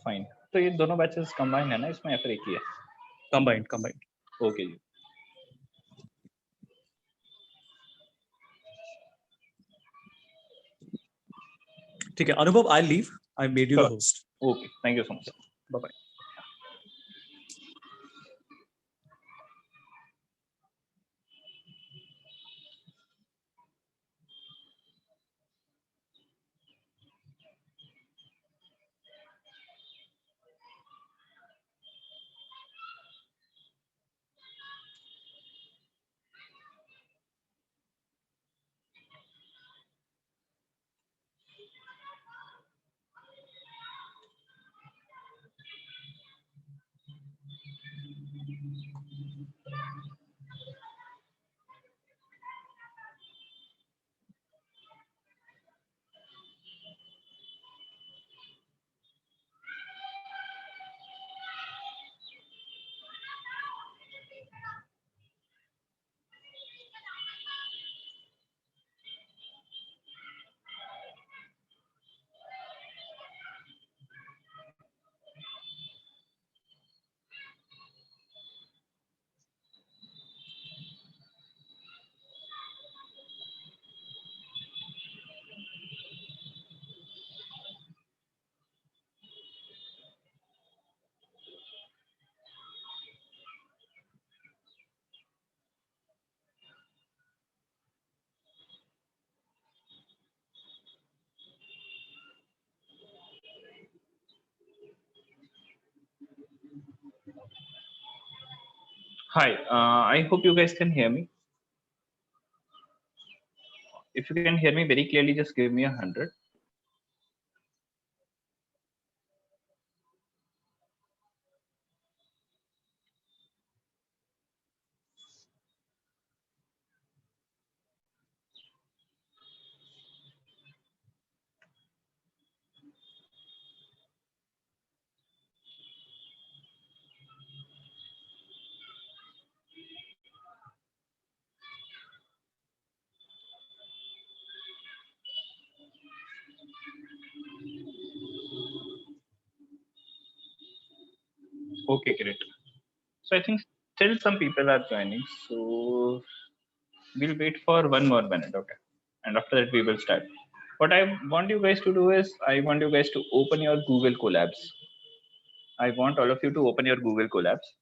Fine. तो ये दोनों बैचेस कंबाइन है ना इसमें, या फिर एक ही है? कंबाइंड। ओके जी। ठीक है Anubhav, I leave, I made you the host. Okay, thank you so much. Bye bye. Hi, I hope you guys can hear me. If you can hear me very clearly, just give me 100. Okay, great. So I think still some people are joining. So we'll wait for 1 more minute, okay? And after that we will start. What I want you guys to do is, I want you guys to open your Google Colabs. I want all of you to open your Google Colabs.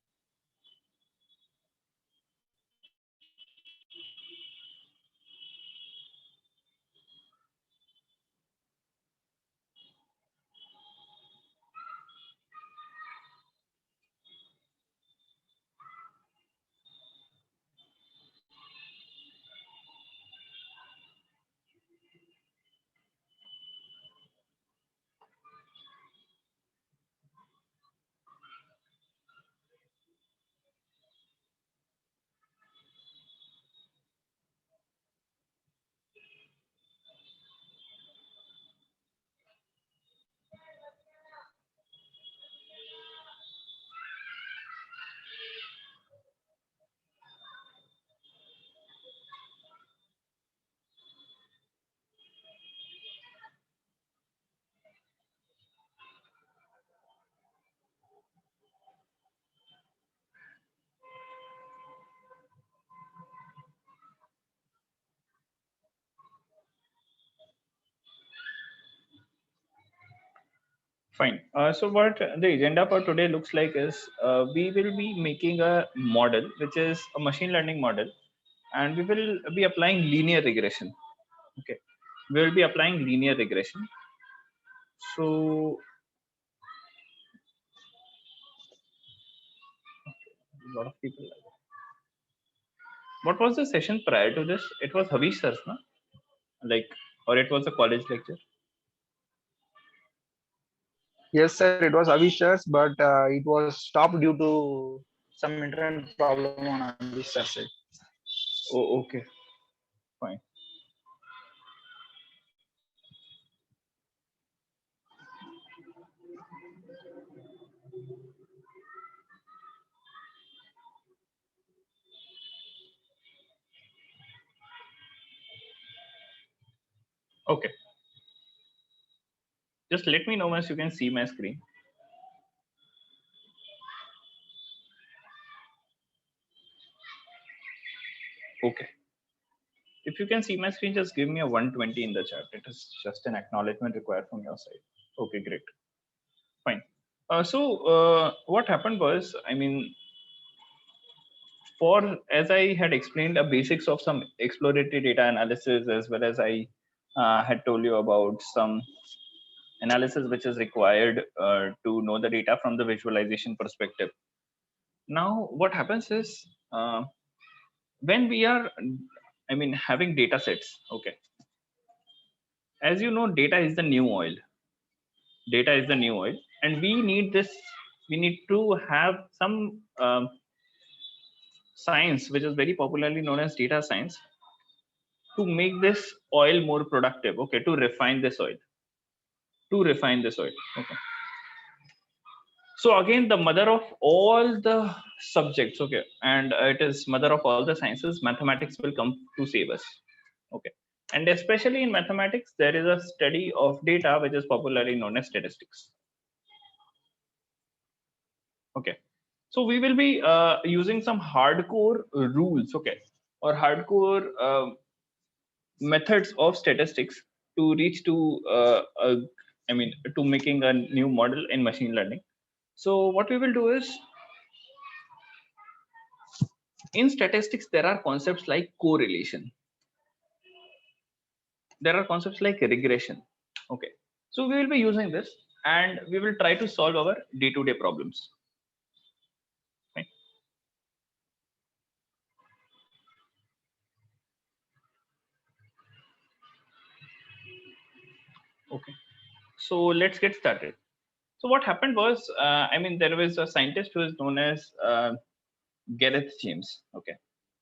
Fine. So what the agenda for today looks like is, we will be making a model, which is a machine learning model, and we will be applying linear regression. Okay, we will be applying linear regression. So a lot of people. What was the session prior to this? It was Havish sir's, no? Like, or it was a college lecture? Yes, sir, it was Avish's, but it was stopped due to some internet problem on Avish's side. Oh, okay. Fine. Okay. Just let me know once you can see my screen. If you can see my screen, just give me a 120 in the chat. It is just an acknowledgement required from your side. Okay, great. Fine. What happened was, I mean, as I had explained the basics of some exploratory data analysis, as well as I had told you about some analysis which is required to know the data from the visualization perspective. Now, what happens is when we are, I mean, having data sets, okay. As you know, data is the new oil. Data is the new oil, and we need this. We need to have some science, which is very popularly known as data science, to make this oil more productive. Okay, to refine this oil. Okay. So again, the mother of all the subjects. Okay, and it is mother of all the sciences. Mathematics will come to save us. Okay, and especially in mathematics, there is a study of data which is popularly known as statistics. Okay, so we will be using some hardcore rules, okay, or hardcore methods of statistics to reach to to making a new model in machine learning. So what we will do is, in statistics there are concepts like correlation, there are concepts like regression. Okay, so we will be using this and we will try to solve our day-to-day problems. Okay, so let's get started. So what happened was, there was a scientist who is known as Gareth James. Okay,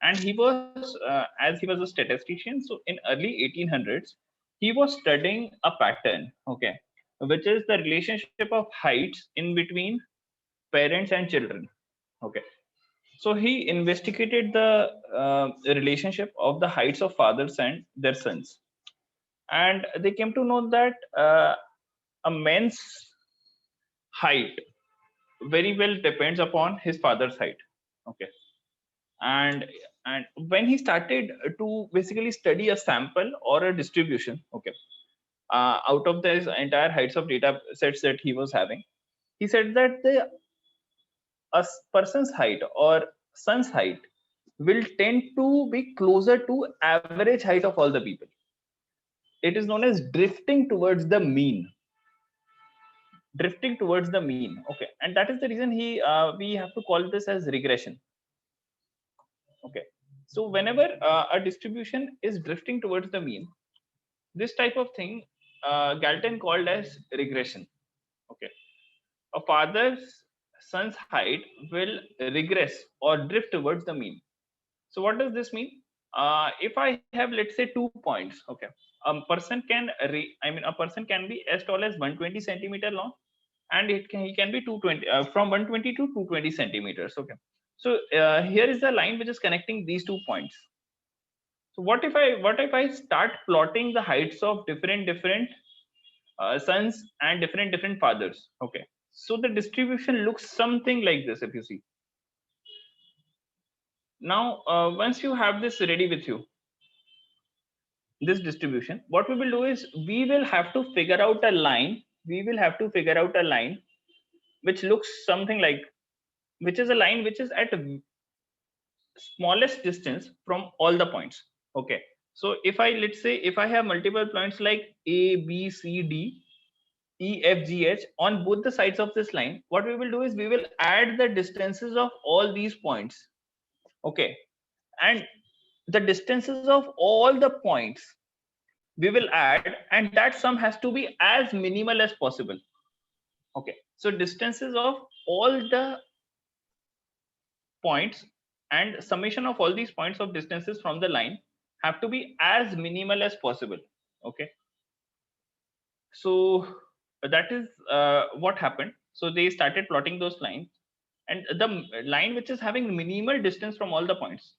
and he was, as he was a statistician, so in early 1800s, he was studying a pattern. Okay, which is the relationship of heights in between parents and children. Okay, so he investigated the relationship of the heights of fathers and their sons, and they came to know that a man's height very well depends upon his father's height. Okay, and when he started to basically study a sample or a distribution, okay, out of the entire heights of data sets that he was having, he said that a person's height or son's height will tend to be closer to average height of all the people. It is known as drifting towards the mean. Okay, and that is the reason we have to call this as regression. Okay, so whenever a distribution is drifting towards the mean, this type of thing Galton called as regression. Okay, a father's son's height will regress or drift towards the mean. So what does this mean? If I have, let's say, 2 points, okay, a person can a person can be as tall as 120 centimeter long, and he can be 220 from 120 to 220 centimeters. Okay, so here is the line which is connecting these 2 points. So what if I start plotting the heights of different sons and different fathers? Okay, so the distribution looks something like this. If you see now, once you have this ready with you, this distribution, what we will do is we will have to figure out a line. Which looks something like, which is a line which is at smallest distance from all the points. Okay, so if I, let's say, if I have multiple points like A, B, C, D, E, F, G, H on both the sides of this line, what we will do is we will add the distances of all these points. Okay, and the distances of all the points we will add, and that sum has to be as minimal as possible. Okay, so distances of all the points and summation of all these points of distances from the line have to be as minimal as possible. Okay, so that is what happened. So they started plotting those lines, and the line which is having minimal distance from all the points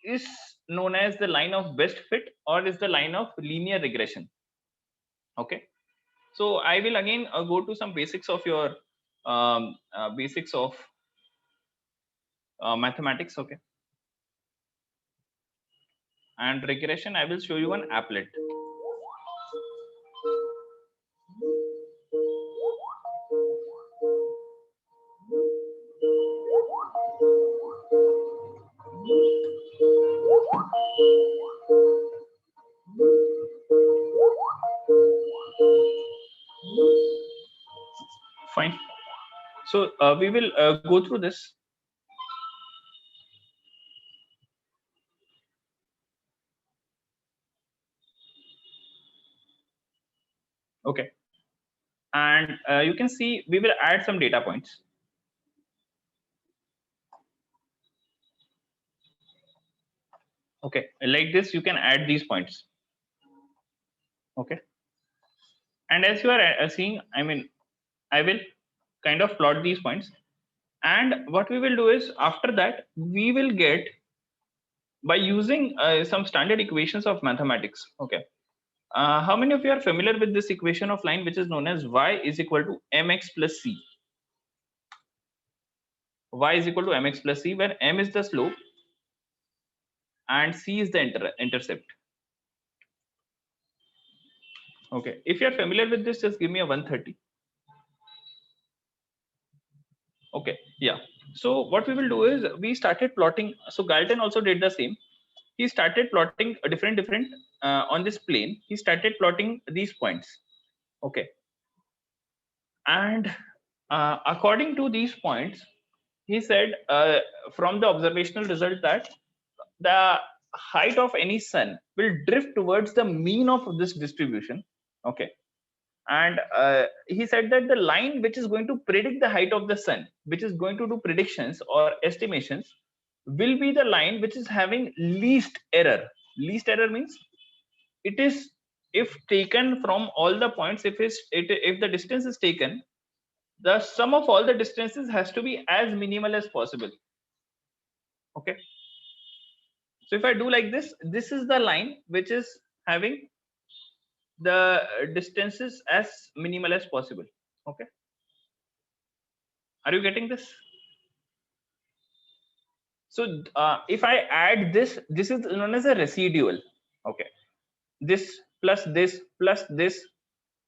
is known as the line of best fit, or is the line of linear regression. Okay, so I will again go to some basics of your mathematics. Okay, and regression, I will show you an applet. Fine. So we will go through this. Okay. And you can see we will add some data points. Okay, like this, you can add these points. Okay. And as you are seeing, I mean, I will kind of plot these points. And what we will do is after that, we will get by using some standard equations of mathematics. Okay. How many of you are familiar with this equation of line, which is known as y is equal to mx plus c? Y is equal to mx plus c, where m is the slope and c is the intercept. Okay. If you are familiar with this, just give me a 130. Okay. Yeah. So what we will do is we started plotting. So Galton also did the same. He started plotting a different on this plane. He started plotting these points. Okay. And according to these points, he said from the observational result that the height of any sun will drift towards the mean of this distribution. Okay. And he said that the line which is going to predict the height of the sun, which is going to do predictions or estimations, will be the line which is having least error. Least error means it is, if taken from all the points, if the distance is taken, the sum of all the distances has to be as minimal as possible. Okay. So if I do like this, this is the line which is having the distances as minimal as possible. Okay. Are you getting this? So if I add this, this is known as a residual. Okay. This plus this,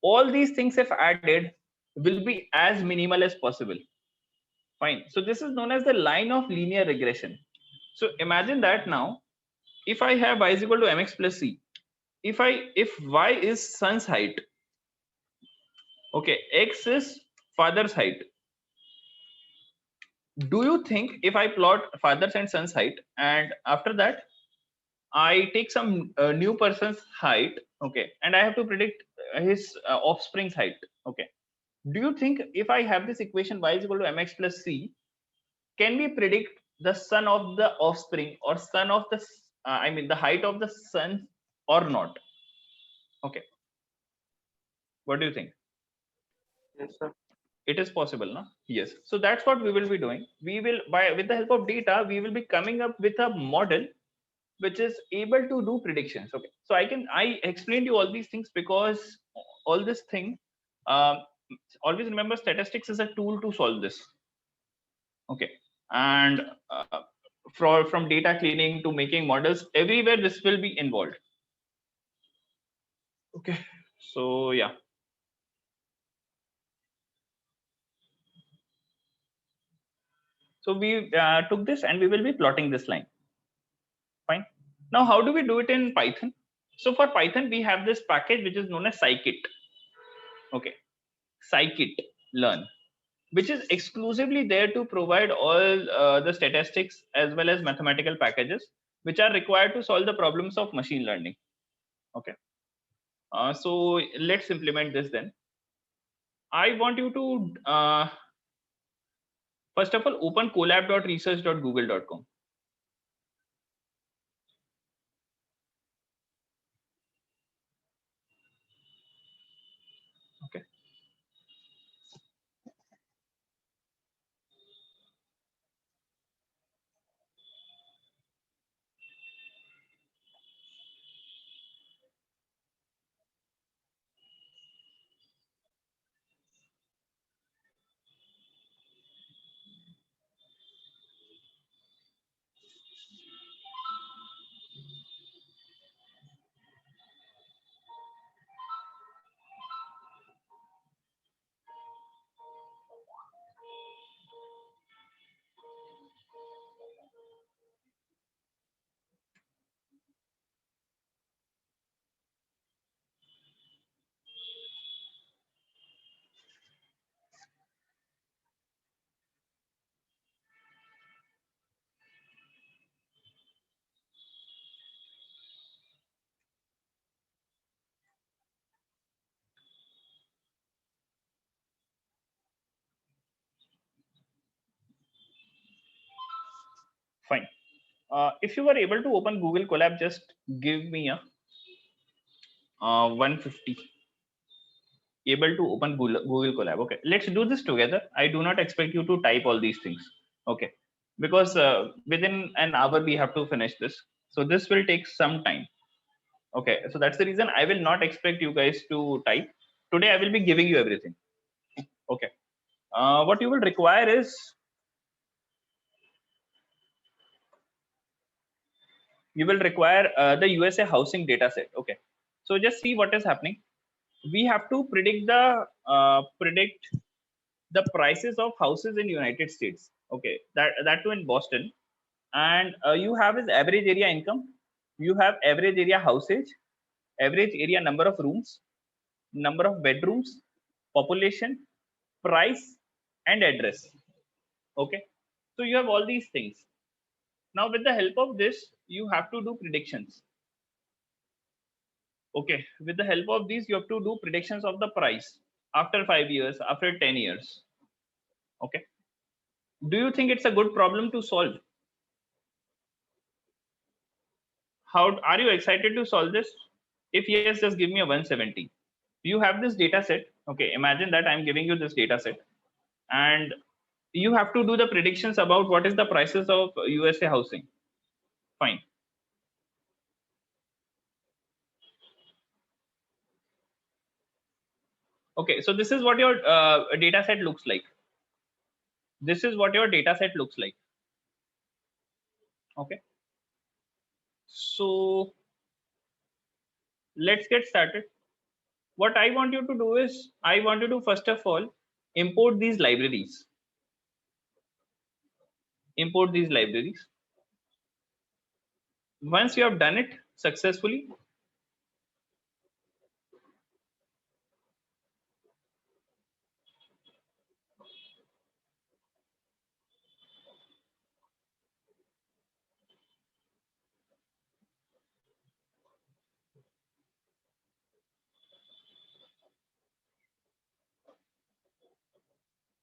all these things if added will be as minimal as possible. Fine. So this is known as the line of linear regression. So imagine that now, if I have y is equal to mx plus c, if y is sun's height, okay, x is father's height. Do you think if I plot father's and son's height, and after that I take some new person's height, okay, and I have to predict his offspring's height, okay, do you think if I have this equation y is equal to mx plus c, can we predict the son of the offspring or son of the I mean the height of the son or not? Okay, what do you think? Yes, sir. It is possible, no? Yes. So that's what we will be doing. We will, by with the help of data, we will be coming up with a model which is able to do predictions. Okay. So I explained you all these things because all this thing, um, always remember statistics is a tool to solve this. Okay. And from data cleaning to making models, everywhere this will be involved. Okay. So yeah. So we took this and we will be plotting this line. Fine. Now, how do we do it in Python? So for Python, we have this package which is known as scikit. Okay, scikit learn, which is exclusively there to provide all the statistics as well as mathematical packages which are required to solve the problems of machine learning. Okay, so let's implement this then. I want you to first of all open colab.research.google.com. Okay. Fine. If you were able to open Google Colab, just give me a 150. Able to open Google Colab. Okay, let's do this together. I do not expect you to type all these things. Okay, because within an hour we have to finish this. So this will take some time. Okay, so that's the reason I will not expect you guys to type. Today I will be giving you everything. Okay, what you will require is the USA housing data set. Okay, so just see what is happening. We have to predict the prices of houses in United States. Okay, that too in Boston. And you have is average area income, you have average area housage, average area number of rooms, number of bedrooms, population, price, and address. Okay, so you have all these things. Now with the help of this, you have to do predictions. Okay, with the help of these, you have to do predictions of the price after 5 years, after 10 years. Okay, do you think it's a good problem to solve? How are you excited to solve this? If yes, just give me a 170. You have this data set. Okay, imagine that I'm giving you this data set, and you have to do the predictions about what is the prices of USA housing. Fine. Okay, so this is what your data set looks like. This is what your data set looks like. Okay, so let's get started. What I want you to do is, I want you to first of all import these libraries. Import these libraries. Once you have done it successfully,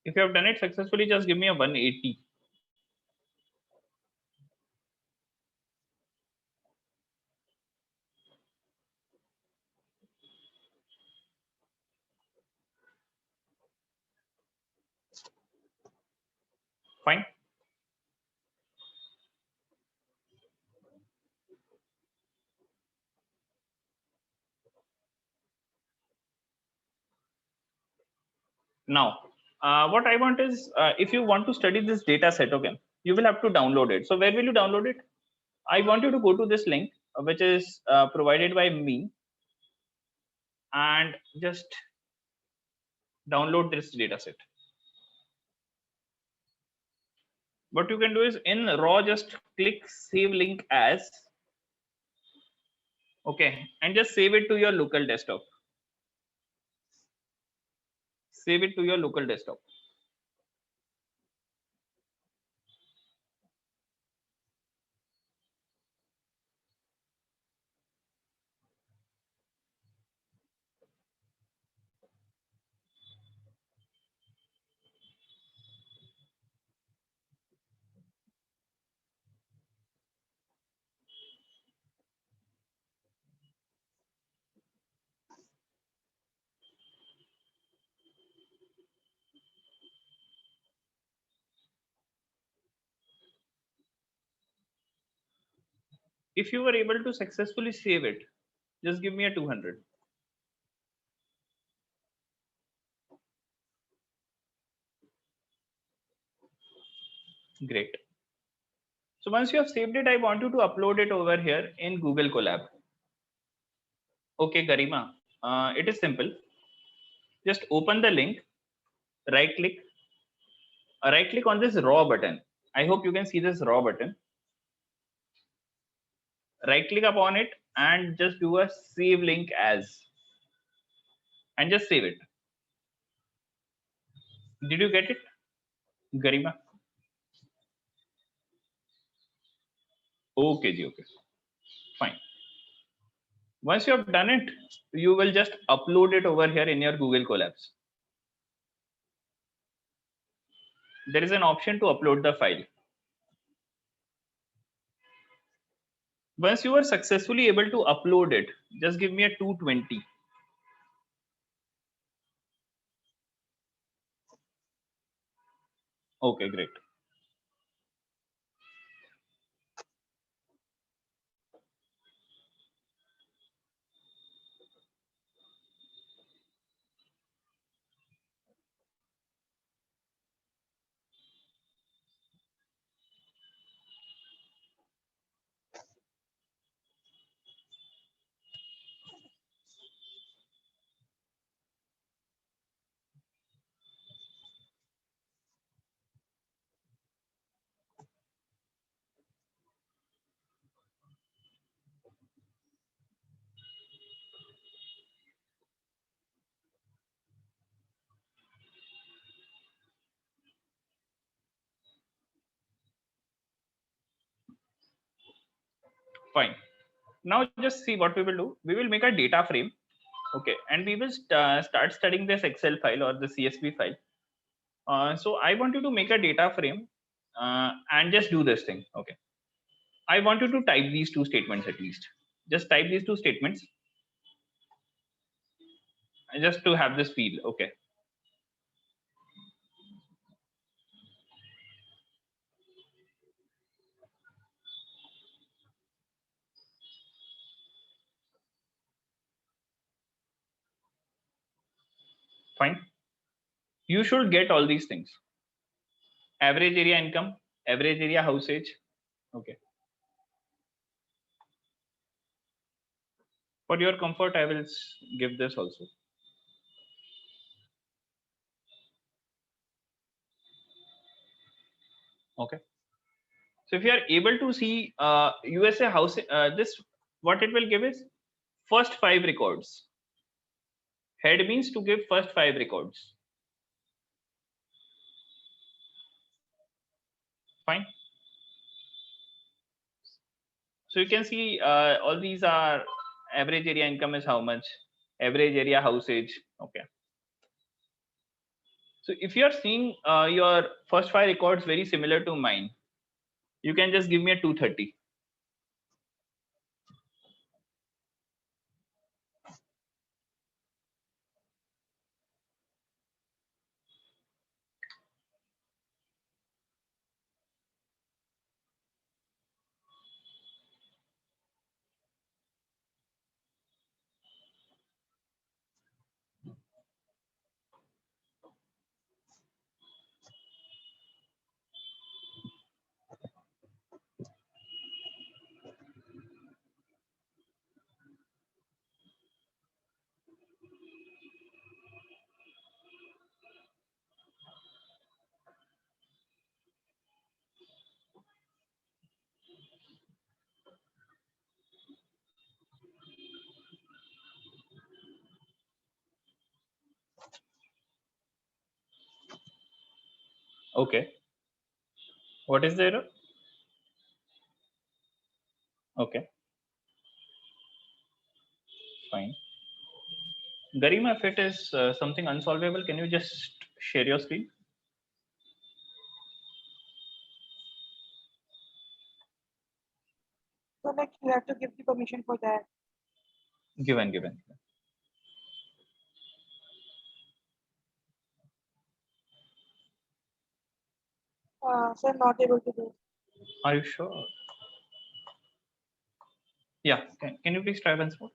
if you have done it successfully, just give me a 180. Fine. Now, what I want is, if you want to study this data set, okay, you will have to download it. So where will you download it? I want you to go to this link, which is provided by me, and just download this data set. What you can do is, in raw, just click save link as. Okay, and just save it to your local desktop. Save it to your local desktop. If you were able to successfully save it, just give me a 200. Great. So once you have saved it, I want you to upload it over here in Google Colab. Okay, Garima, it is simple. Just open the link, right click on this raw button. I hope you can see this raw button. Right click upon it and just do a save link as, and just save it. Did you get it, Garima? Okay, ji, okay, fine. Once you have done it, you will just upload it over here in your Google Colabs. There is an option to upload the file. Once you are successfully able to upload it, just give me a 220. Okay, great. Fine. Now just see what we will do. We will make a data frame. Okay, and we will start studying this Excel file or the CSV file. So I want you to make a data frame and just do this thing. Okay, I want you to type these two statements at least. Just type these two statements just to have this feel. Okay. Fine. You should get all these things. Average area income, average area house age. Okay. For your comfort, I will give this also. Okay. So if you are able to see USA house, this what it will give is first 5 records. Head means to give first 5 records. Fine. So you can see all these are average area income is how much, average area house age. Okay. So if you are seeing your first 5 records very similar to mine, you can just give me a 230. Okay. What is the error? Okay. Fine. Garima, if it is something unsolvable, can you just share your screen? So like you have to give the permission for that. Given. So I'm not able to do. Are you sure? Yeah. Can you please try once more?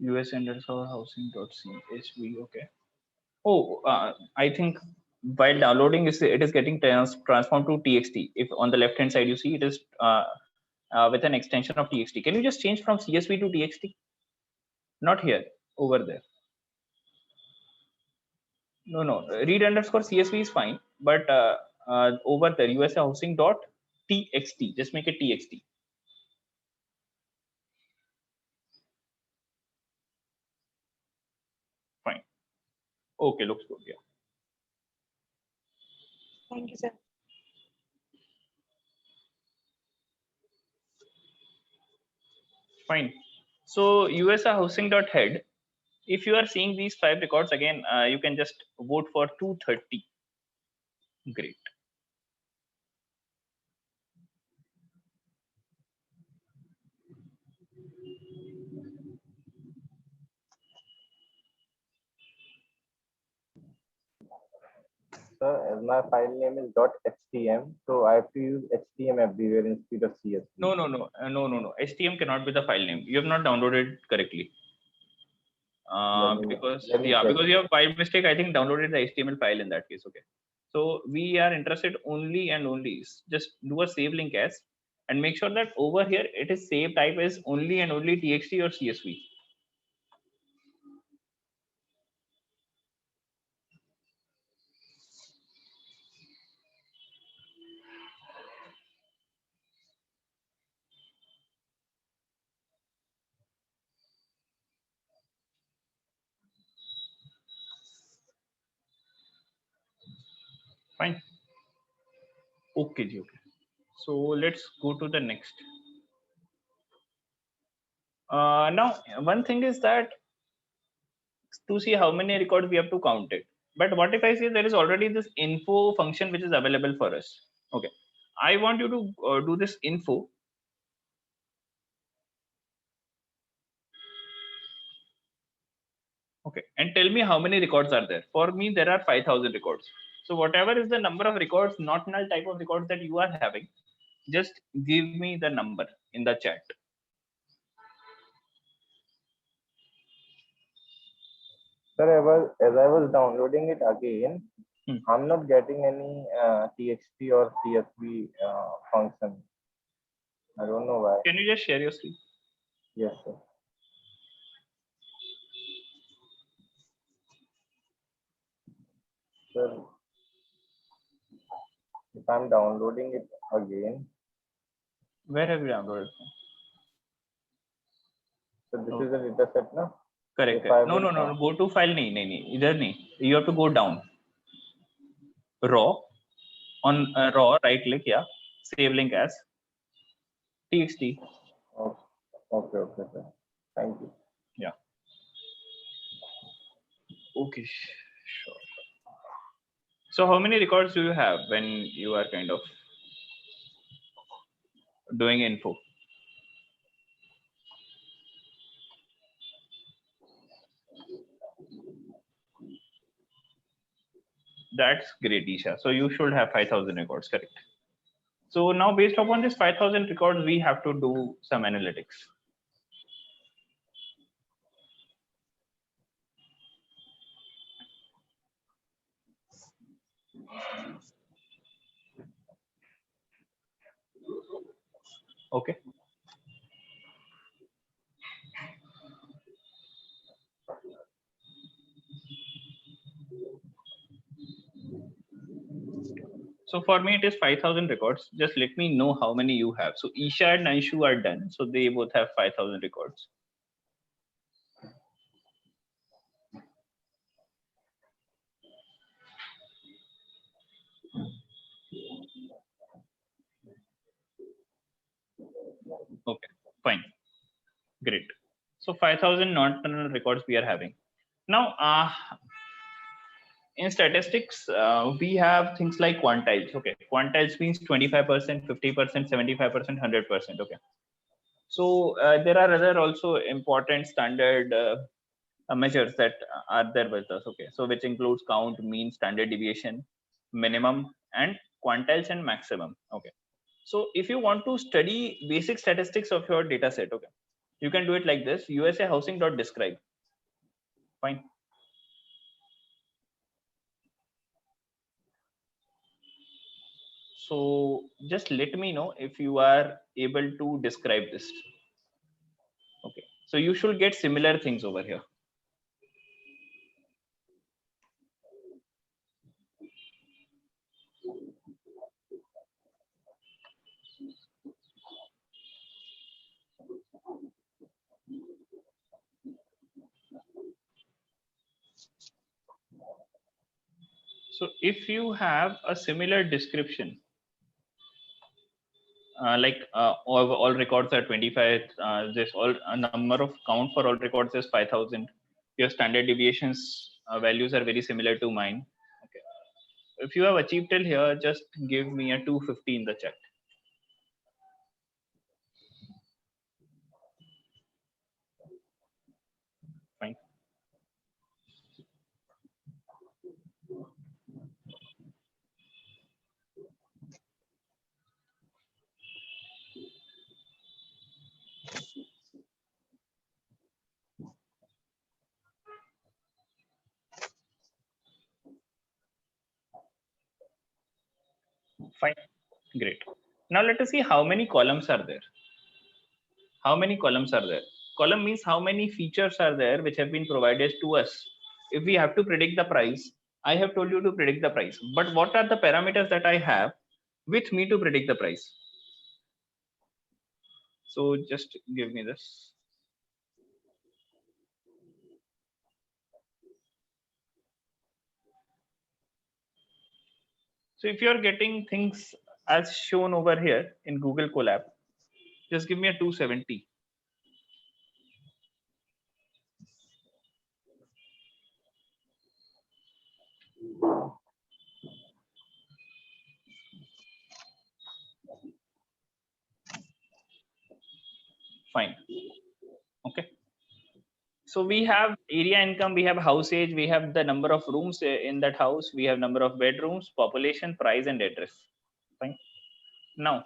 us_housing.chv. Okay. Oh, I think while downloading it is getting transformed to txt. If on the left hand side you see it is with an extension of txt. Can you just change from csv to txt? Not here, over there. No. Read_csv is fine, but over there us_housing.txt. Just make it txt. Fine. Okay, looks good. Yeah. Thank you, sir. Fine. So USA housing.head, if you are seeing these 5 records again, you can just vote for 230. Great. Sir, as my file name is .htm, so I have to use htm everywhere instead of csv. No. HTML cannot be the file name. You have not downloaded it correctly. Because let me check. because you have by mistake, I think, downloaded the HTML file in that case. Okay. So we are interested only and only just do a save link as, and make sure that over here it is save type as only and only txt or csv. Fine. Okay, ji, okay. So let's go to the next. Now, one thing is that to see how many records we have to count it. But what if I say there is already this info function which is available for us? Okay, I want you to do this info. Okay, and tell me how many records are there. For me, there are 5,000 records. So whatever is the number of records, not null type of records that you are having, just give me the number in the chat. Sir, as I was downloading it again, I'm not getting any txt or csv function. I don't know why. Can you just share your screen? Yes, sir. Sir, if I'm downloading it again. Where have you downloaded from? So this is a data set, no? Correct. No. Go to file. nahi. Either nahi. You have to go down. Raw. On raw, right click, yeah. Save link as txt. Okay, sir. Thank you. Yeah. Okay, sure. So how many records do you have when you are kind of doing info? That's great, Isha. So you should have 5,000 records, correct? So now based upon this 5,000 records, we have to do some analytics. Okay. So for me, it is 5,000 records. Just let me know how many you have. So Isha and Anshu are done. So they both have 5,000 records. Okay, fine. Great. So 5,000 non-tunnel records we are having. Now, in statistics, we have things like quantiles. Okay, quantiles means 25%, 50%, 75%, 100%. Okay. So there are other also important standard measures that are there with us. Okay, so which includes count, mean, standard deviation, minimum, and quantiles and maximum. Okay. So if you want to study basic statistics of your data set, okay, you can do it like this: usahousing.describe. Fine. So just let me know if you are able to describe this. Okay, so you should get similar things over here. So if you have a similar description, like all records are 25, this all a number of count for all records is 5,000, Your standard deviations values are very similar to mine. Okay. If you have achieved till here, just give me a 250 in the chat. Fine. Fine. Great. Now let us see how many columns are there. How many columns are there? Column means how many features are there which have been provided to us. If we have to predict the price, I have told you to predict the price. But what are the parameters that I have with me to predict the price? So just give me this. So if you are getting things as shown over here in Google Colab, just give me a 270. Fine. Okay. So we have area income, we have house age, we have the number of rooms in that house, we have number of bedrooms, population, price, and address. Fine. Now,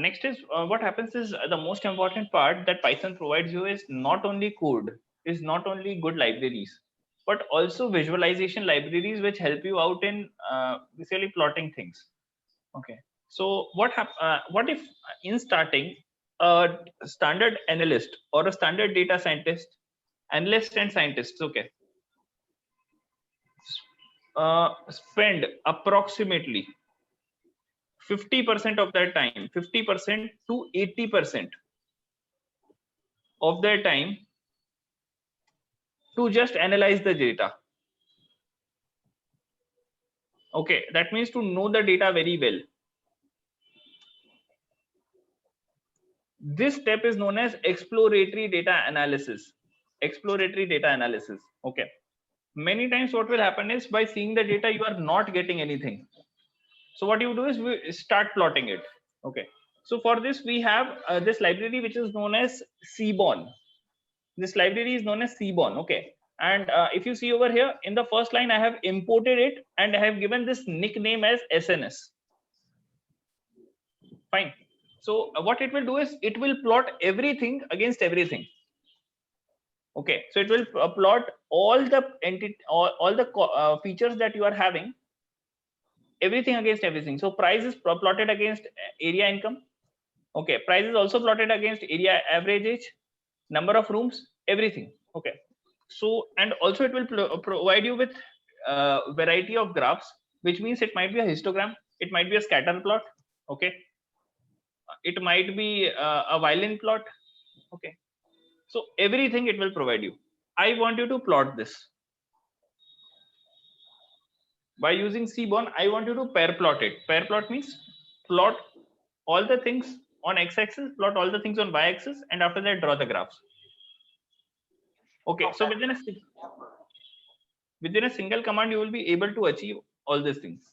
next is what happens is the most important part that Python provides you is not only code, is not only good libraries, but also visualization libraries which help you out in basically plotting things. Okay. So what if in starting a standard analyst or a standard data scientist, analyst and scientists, okay, spend approximately 50% of their time, 50% to 80% of their time to just analyze the data. Okay, that means to know the data very well. This step is known as exploratory data analysis. Exploratory data analysis. Okay. Many times what will happen is by seeing the data, you are not getting anything. So what you do is we start plotting it. Okay. So for this, we have this library which is known as Seaborn. This library is known as Seaborn. Okay. And if you see over here in the first line, I have imported it and I have given this nickname as SNS. Fine. So what it will do is it will plot everything against everything. Okay, so it will plot all the entity, all the features that you are having, everything against everything. So price is plotted against area income. Okay, price is also plotted against area average age, number of rooms, everything. Okay, so and also it will provide you with variety of graphs, which means it might be a histogram, it might be a scatter plot. Okay, it might be a violin plot. Okay, so everything it will provide you. I want you to plot this by using Seaborn. I want you to pair plot it. Pair plot means plot all the things on x-axis, plot all the things on y-axis, and after that draw the graphs. Okay, so within a single command you will be able to achieve all these things.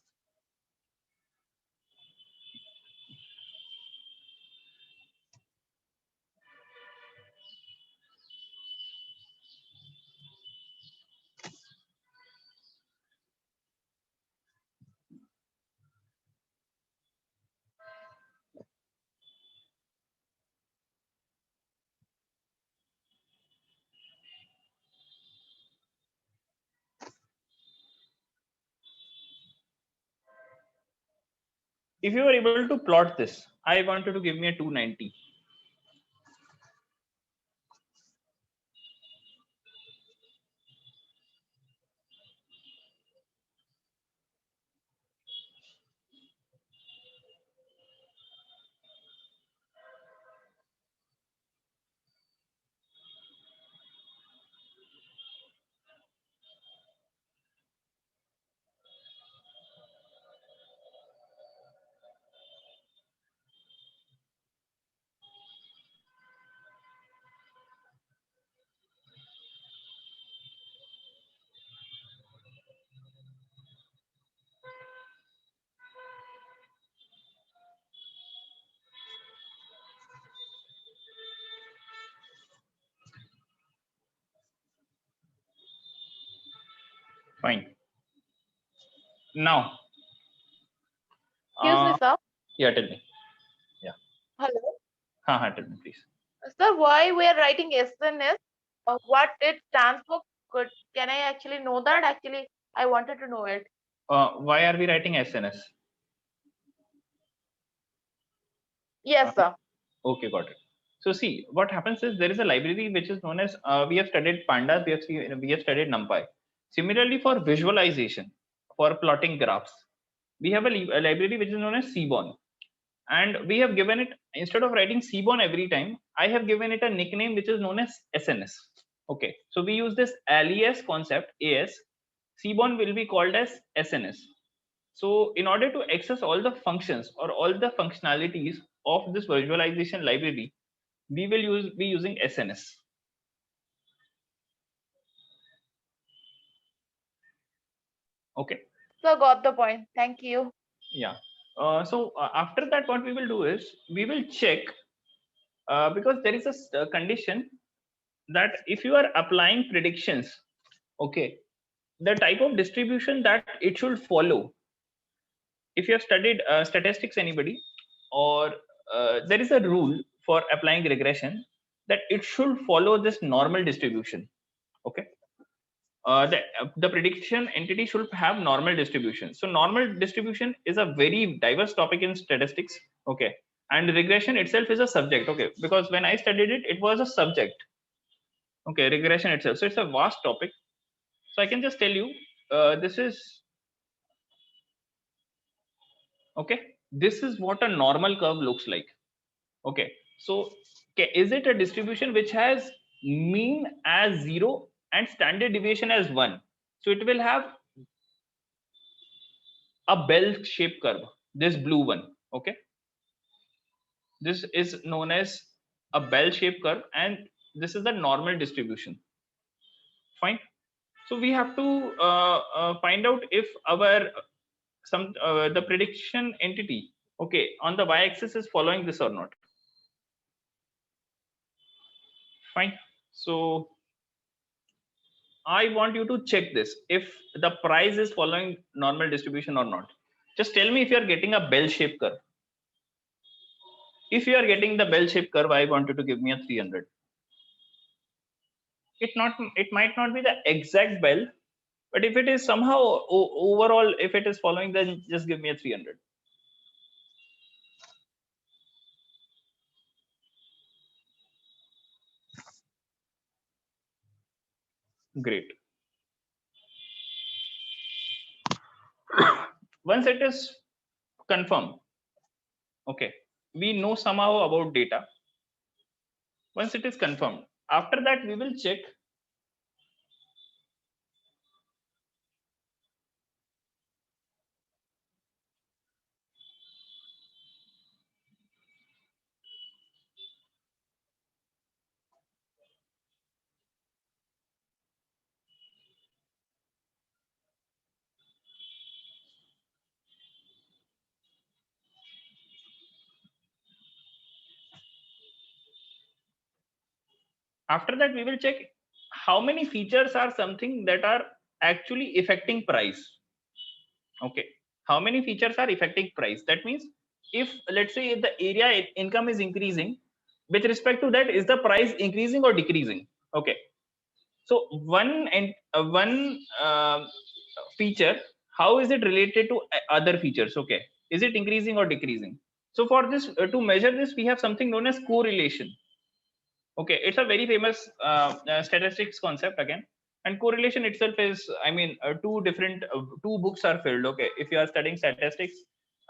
If you are able to plot this, I want you to give me a 290. Now, Excuse me, sir. yeah, tell me. Hello. Tell me, please. Sir, why we are writing SNS? What it stands for? Can I actually know that? Actually, I wanted to know it. Why are we writing SNS? Yes, sir. Okay, got it. So see, what happens is there is a library which is known as, we have studied pandas, we have studied NumPy. Similarly, for visualization, for plotting graphs, we have a library which is known as Seaborn. And we have given it, instead of writing Seaborn every time, I have given it a nickname which is known as SNS. Okay, so we use this alias concept, AS. Seaborn will be called as SNS. So in order to access all the functions or all the functionalities of this visualization library, we will be using SNS. Okay. So got the point. Thank you. Yeah. So after that, what we will do is we will check, because there is a condition that if you are applying predictions, okay, the type of distribution that it should follow. If you have studied statistics, anybody, or there is a rule for applying regression that it should follow this normal distribution. Okay. The prediction entity should have normal distribution. So normal distribution is a very diverse topic in statistics. Okay. And regression itself is a subject. Okay. Because when I studied it, it was a subject. Okay. Regression itself. So it's a vast topic. So I can just tell you, this is, okay, this is what a normal curve looks like. Okay. So is it a distribution which has mean as 0 and standard deviation as 1? So it will have a bell-shaped curve, this blue one. Okay, this is known as a bell-shaped curve, and this is the normal distribution. Fine. So we have to find out if our the prediction entity, okay, on the y-axis is following this or not. Fine. So I want you to check this, if the price is following normal distribution or not. Just tell me if you are getting a bell-shaped curve. If you are getting the bell-shaped curve, I want you to give me a 300. It might not be the exact bell, but if it is somehow overall, if it is following, then just give me a 300. Great. Once it is confirmed, okay, we know somehow about data. Once it is confirmed, after that we will check after that we will check how many features are something that are actually affecting price. Okay, how many features are affecting price? That means if, let's say, the area income is increasing, with respect to that, is the price increasing or decreasing? Okay, so one feature, how is it related to other features? Okay, is it increasing or decreasing? So for this, to measure this, we have something known as correlation. Okay, it's a very famous statistics concept again, and correlation itself is, I mean, two books are filled. Okay, if you are studying statistics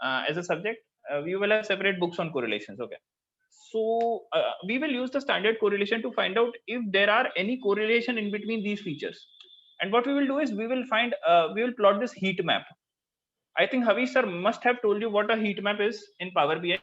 as a subject, we will have separate books on correlations. Okay, so we will use the standard correlation to find out if there are any correlation in between these features. And what we will do is we will plot this heat map. I think Havish sir must have told you what a heat map is in Power BI.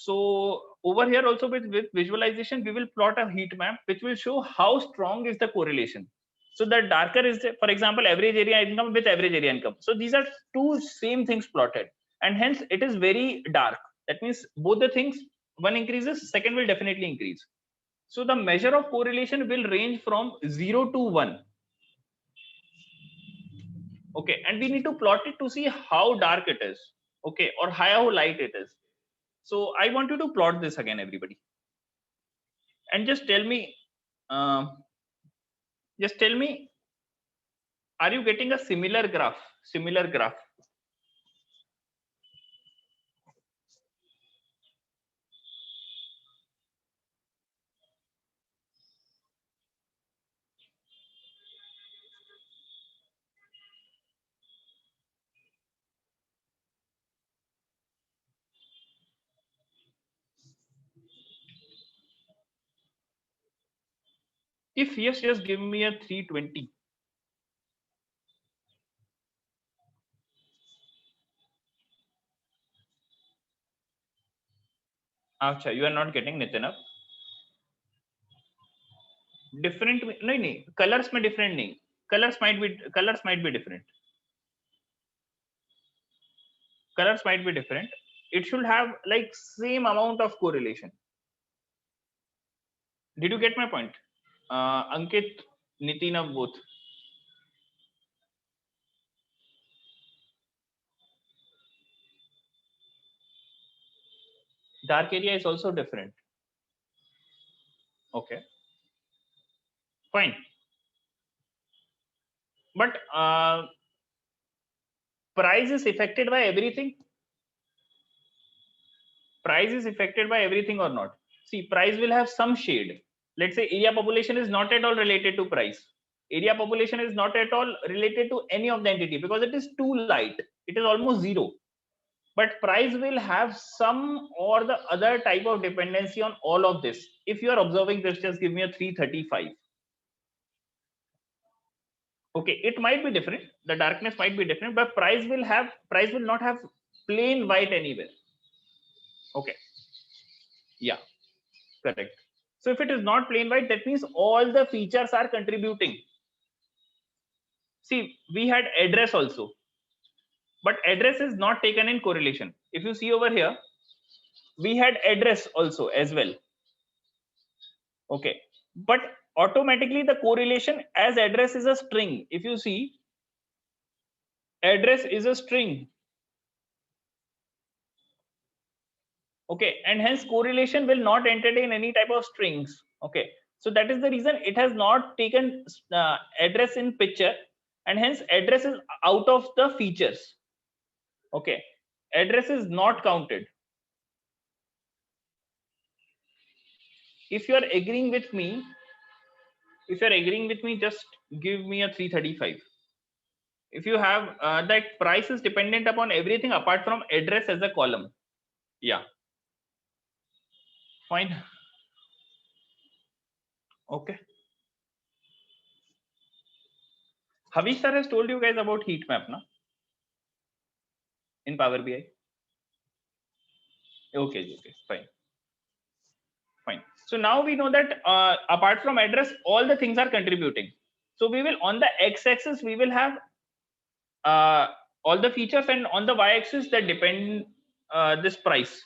So over here also with visualization, we will plot a heat map which will show how strong is the correlation. So the darker is, for example, average area income with average area income. So these are two same things plotted, and hence it is very dark. That means both the things, one increases, second will definitely increase. So the measure of correlation will range from 0 to 1. Okay, and we need to plot it to see how dark it is, okay, or how light it is. So I want you to plot this again, everybody, and just tell me, just tell me, are you getting a similar graph? Similar graph. If yes, just give me a 320. Acha, you are not getting Nitin up. Different नहीं colors में different नहीं, colors might be different, colors might be different. It should have like same amount of correlation. Did you get my point? Ankit, Nitin of both. Dark area is also different. Okay, fine. But price is affected by everything. Price is affected by everything or not? See, price will have some shade. Let's say area population is not at all related to price. Area population is not at all related to any of the entity because it is too light. It is almost zero. But price will have some or the other type of dependency on all of this. If you are observing this, just give me a 335. Okay, it might be different. The darkness might be different, but price will not have plain white anywhere. Okay. Yeah, correct. So if it is not plain white, that means all the features are contributing. See, we had address also, but address is not taken in correlation. If you see over here, we had address also as well. Okay, but automatically the correlation, as address is a string, if you see, address is a string. Okay, and hence correlation will not entertain any type of strings. Okay, so that is the reason it has not taken address in picture, and hence address is out of the features. Okay, address is not counted. If you are agreeing with me, just give me a 335. If you have that price is dependent upon everything apart from address as a column. Yeah, fine. Okay, Havish sir has told you guys about heat map, na, in Power BI. Okay, fine. So now we know that apart from address, all the things are contributing. So we will, on the x-axis, we will have all the features, and on the y-axis that depend this price.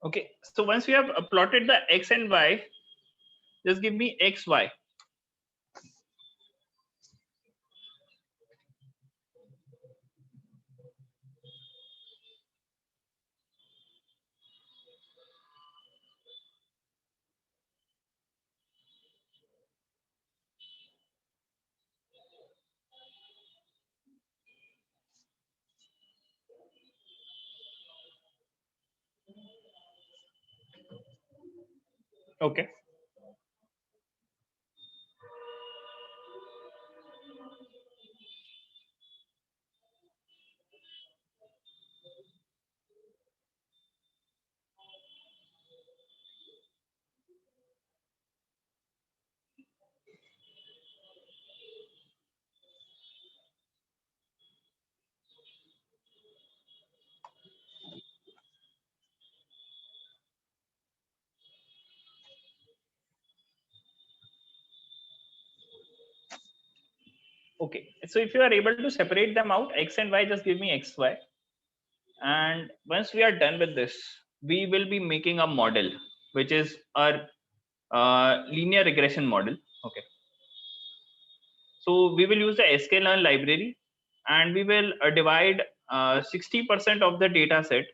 Okay, so once we have plotted the x and y, just give me x, y. Okay. Okay, so if you are able to separate them out, x and y, just give me xy. And once we are done with this, we will be making a model, which is our linear regression model. Okay. So we will use the sklearn library, and we will divide 60% of the data set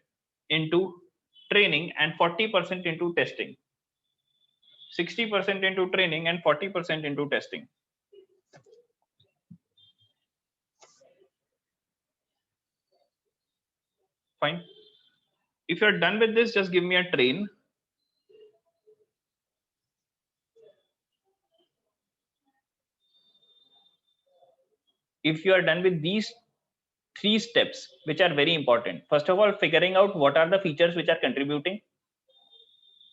into training and 40% into testing. 60% into training and 40% into testing. Fine. If you're done with this, just give me a train. If you are done with these 3 steps, which are very important. First of all, figuring out what are the features which are contributing.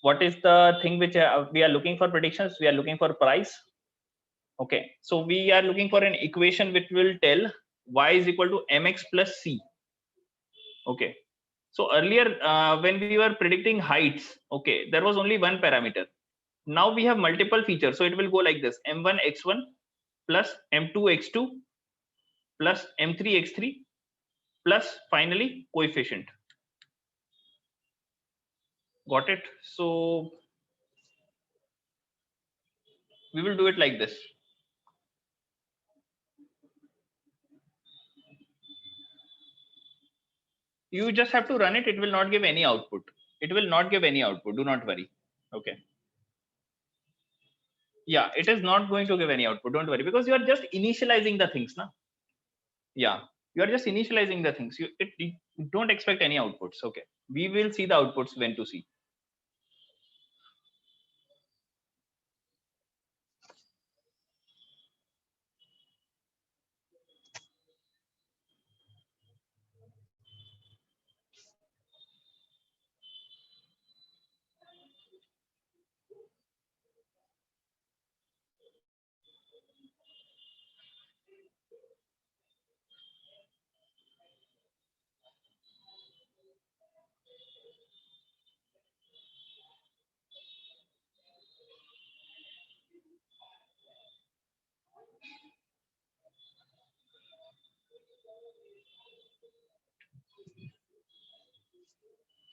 What is the thing which we are looking for predictions? We are looking for price. Okay, so we are looking for an equation which will tell y is equal to mx plus c. Okay, so earlier when we were predicting heights, okay, there was only one parameter. Now we have multiple features, so it will go like this: m1 x1 plus m2 x2 plus m3 x3 plus finally coefficient. Got it? So we will do it like this. You just have to run it. It will not give any output. It will not give any output. Do not worry. Okay. Yeah, it is not going to give any output. Don't worry, because you are just initializing the things now. Yeah, you are just initializing the things. You don't expect any outputs. Okay. We will see the outputs when to see.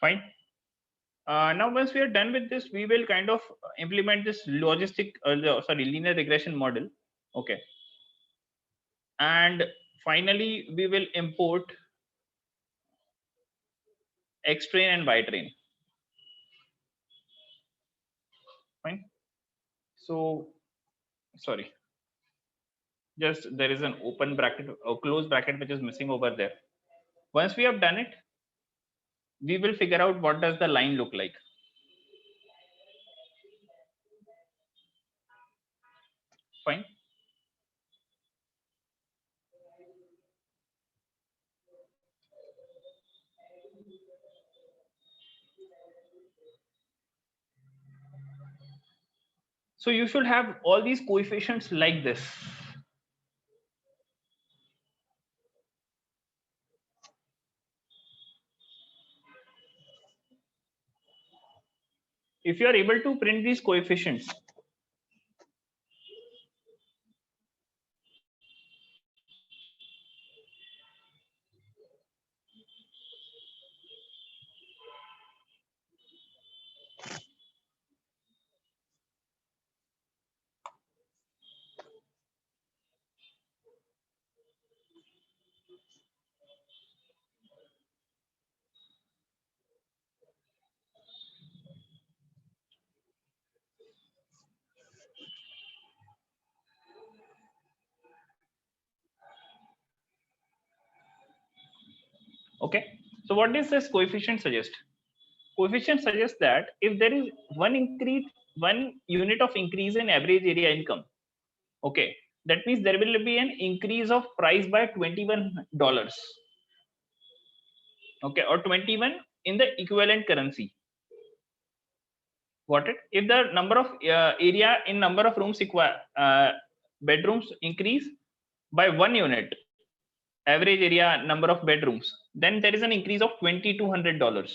Fine. Now, once we are done with this, we will kind of implement this linear regression model. Okay. And finally, we will import X-train and Y-train. Fine. So, sorry. Just there is an open bracket or closed bracket which is missing over there. Once we have done it, we will figure out what does the line look like. Fine. So you should have all these coefficients like this. If you are able to print these coefficients, okay. So what does this coefficient suggest? Coefficient suggests that if there is one unit of increase in average area income, okay, that means there will be an increase of price by $21, okay, or 21 in the equivalent currency. Got it? If the number of area in number of rooms bedrooms increase by 1 unit, average area number of bedrooms, then there is an increase of $2,200.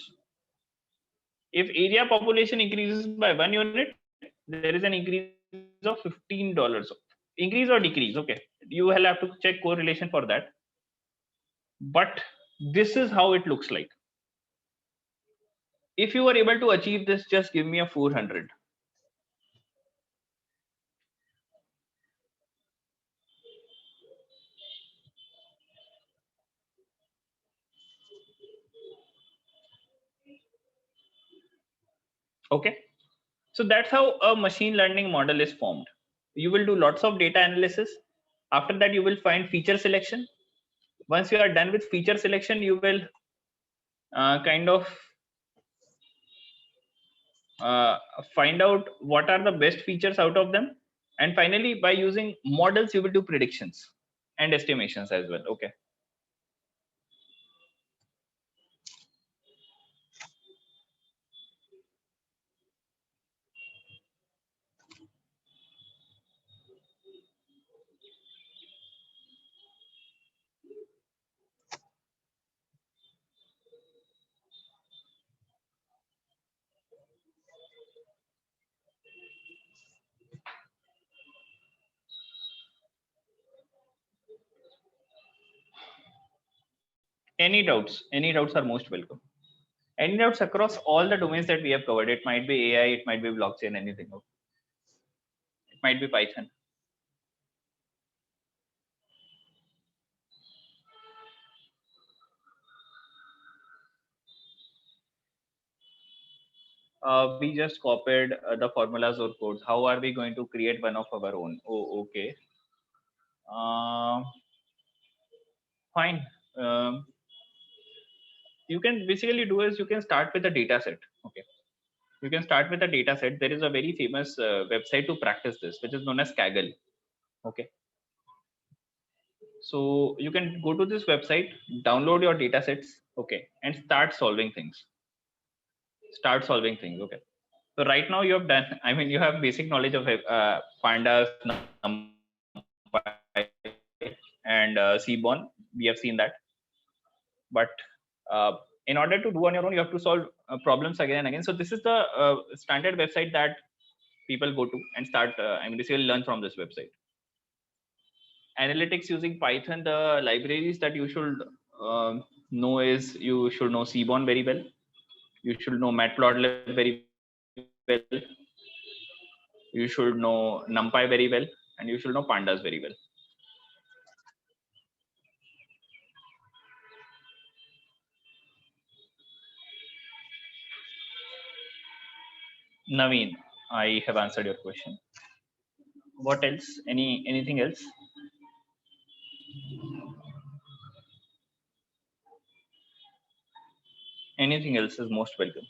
If area population increases by 1 unit, there is an increase of $15. Increase or decrease? Okay, You will have to check correlation for that. But this is how it looks like. If you are able to achieve this, just give me a 400. Okay. So that's how a machine learning model is formed. You will do lots of data analysis. After that, you will find feature selection. Once you are done with feature selection, you will kind of find out what are the best features out of them. And finally, by using models, you will do predictions and estimations as well. Okay. Any doubts are most welcome. Any doubts across all the domains that we have covered? It might be AI, it might be blockchain, anything. It might be Python. We just copied the formulas or codes. How are we going to create one of our own? Oh, okay. Fine. You can basically do is you can start with a data set. Okay. You can start with a data set. There is a very famous website to practice this, which is known as Kaggle. Okay. So you can go to this website, download your data sets, okay, and start solving things. Okay. So right now you have done, I mean, you have basic knowledge of pandas, NumPy, and Seaborn. We have seen that. But in order to do on your own, you have to solve problems again and again. So this is the standard website that people go to and start, I mean, basically learn from this website. Analytics using Python, the libraries that you should know is, you should know Seaborn very well. You should know Matplotlib very well. You should know NumPy very well, and you should know pandas very well. Naveen, I have answered your question. What else? Anything else? Anything else is most welcome.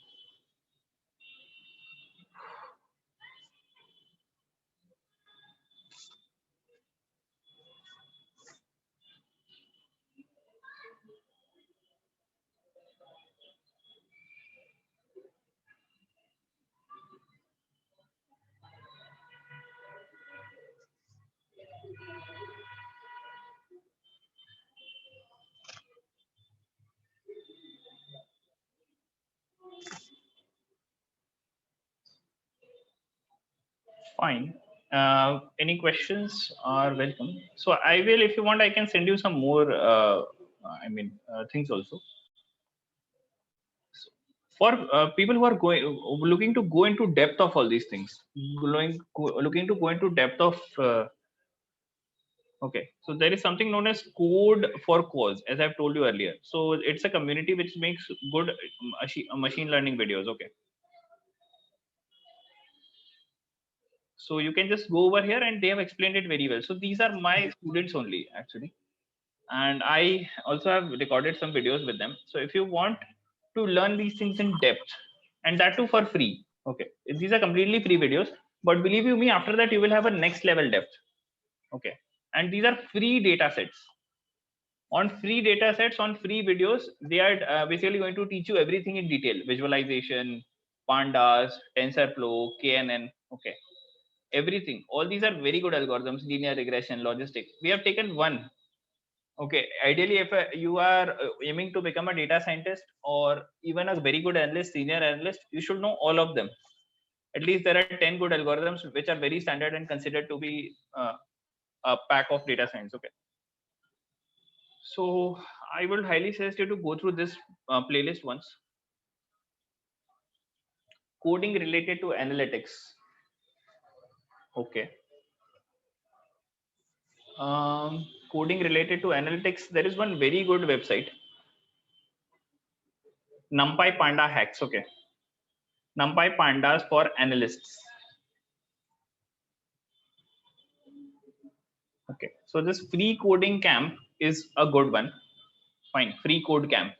Fine. Any questions are welcome. So I will, if you want, I can send you some more, things also. For people who are looking to go into depth of all these things, looking to go into depth of, okay. So there is something known as Code for Cause, as I've told you earlier. So it's a community which makes good machine learning videos. Okay. So you can just go over here and they have explained it very well. So these are my students only actually. And I also have recorded some videos with them. So if you want to learn these things in depth, and that too for free, okay, these are completely free videos, but believe you me, after that you will have a next level depth. Okay. And these are free data sets. On free data sets, on free videos, they are basically going to teach you everything in detail: visualization, pandas, TensorFlow, KNN. Okay. Everything. All these are very good algorithms: linear regression, logistic. We have taken one. Okay. Ideally, if you are aiming to become a data scientist or even a very good analyst, senior analyst, you should know all of them. At least there are 10 good algorithms which are very standard and considered to be pack of data science. Okay. So I would highly suggest you to go through this playlist once. Coding related to analytics. Okay. Coding related to analytics. There is one very good website. NumPy Panda Hacks. Okay. NumPy Pandas for analysts. Okay. So this free coding camp is a good one. Fine. Free code camp.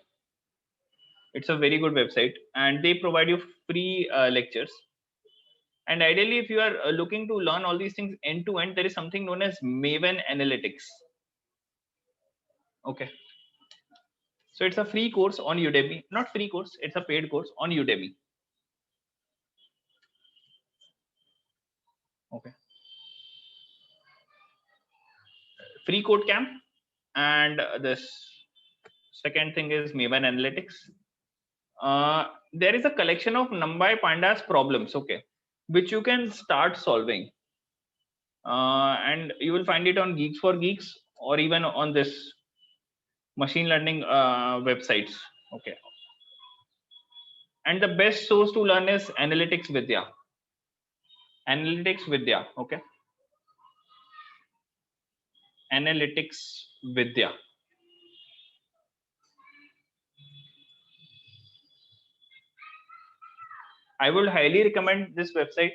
It's a very good website, and they provide you free lectures. And ideally, if you are looking to learn all these things end to end, there is something known as Maven Analytics. Okay. So it's a free course on Udemy, not free course, it's a paid course on Udemy. Okay. Free code camp, and this second thing is Maven Analytics. There is a collection of NumPy Pandas problems, okay, which you can start solving. And you will find it on Geeks for Geeks or even on this machine learning websites. Okay. And the best source to learn is Analytics Vidya. Analytics Vidya. Okay. Analytics Vidya. I would highly recommend this website.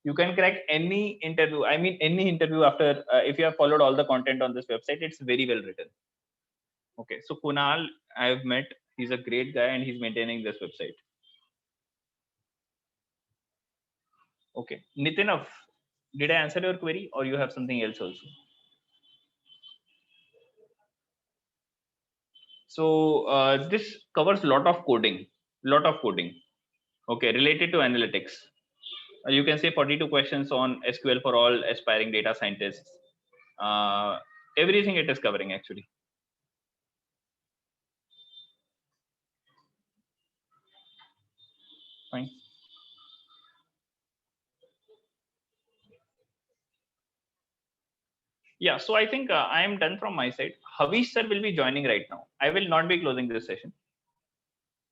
You can crack any interview. I mean, any interview after, if you have followed all the content on this website, it's very well written. Okay. So Kunal, I have met. He's a great guy and he's maintaining this website. Okay. Nitin, did I answer your query or you have something else also? So this covers a lot of coding. Okay, related to analytics. You can say 42 questions on SQL for all aspiring data scientists. Everything it is covering actually. Fine. Yeah, so I think I am done from my side. Havish sir will be joining right now. I will not be closing this session.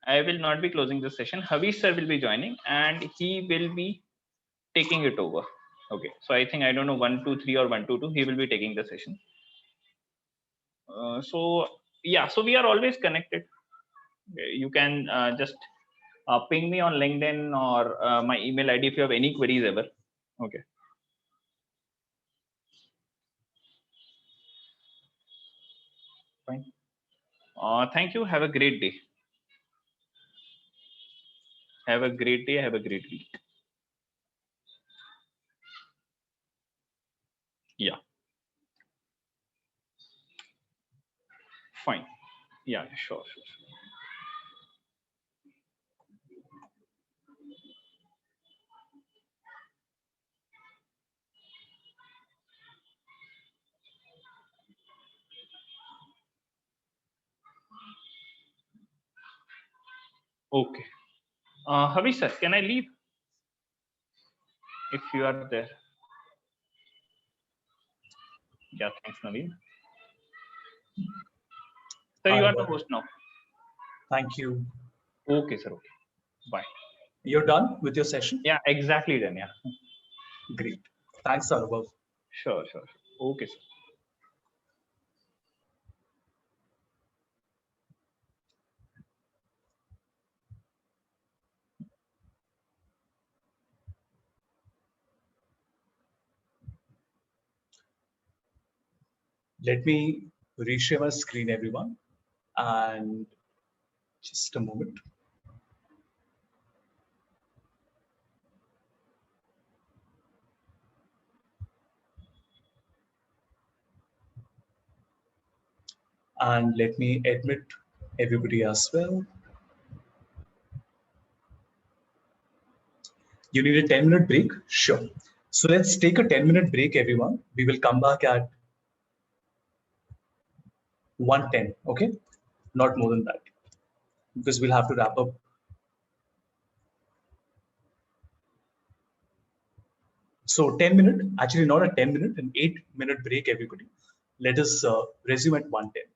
Havish sir will be joining and he will be taking it over. Okay, so I think, I don't know, 1, 2, 3 or 1, 2, 2, he will be taking the session. So yeah, so we are always connected. You can just ping me on LinkedIn or my email ID if you have any queries ever. Okay. Fine. Thank you. Have a great day. Have a great day. Have a great week. Yeah. Fine. Yeah, sure. Okay. Havish sir, can I leave? If you are there. Yeah, thanks, Naveen. Sir, you are the host now. Thank you. Okay, sir. Okay. Bye. You're done with your session? Yeah, exactly done. Yeah. Great. Thanks, Anubhav. Sure. Okay, sir. Let me reshare my screen, everyone. And just a moment. And let me admit everybody as well. You need a 10-minute break? Sure. So let's take a 10-minute break, everyone. We will come back at 1:10, okay? Not more than that, because we'll have to wrap up. So 10 minute, actually not a 10 minute, an 8 minute break, everybody. Let us resume at 1:10.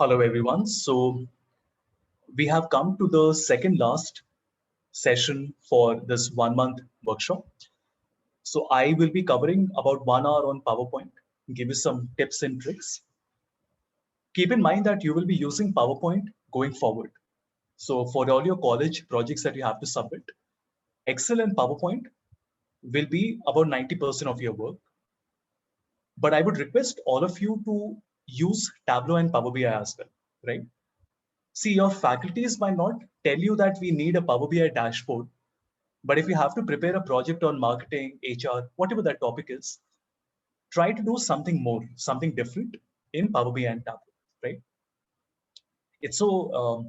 Hello, everyone. So we have come to the second last session for this 1 month workshop. So I will be covering about 1 hour on PowerPoint, give you some tips and tricks. Keep in mind that you will be using PowerPoint going forward. So for all your college projects that you have to submit, Excel and PowerPoint will be about 90% of your work. But I would request all of you to use Tableau and Power BI as well, right? See, your faculties might not tell you that we need a Power BI dashboard, but if you have to prepare a project on marketing, HR, whatever that topic is, try to do something more, something different in Power BI and Tableau, right? It's so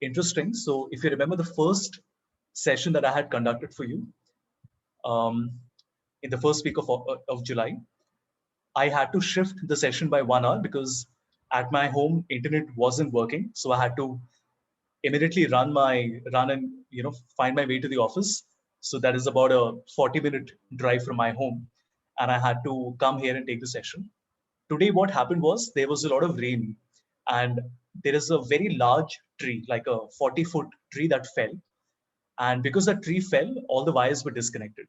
interesting. So if you remember the first session that I had conducted for you in the first week of July, I had to shift the session by 1 hour because at my home, internet wasn't working. So I had to immediately run and find my way to the office. So that is about a 40-minute drive from my home. And I had to come here and take the session. Today, what happened was there was a lot of rain and there is a very large tree, like a 40-foot tree that fell. And because the tree fell, all the wires were disconnected.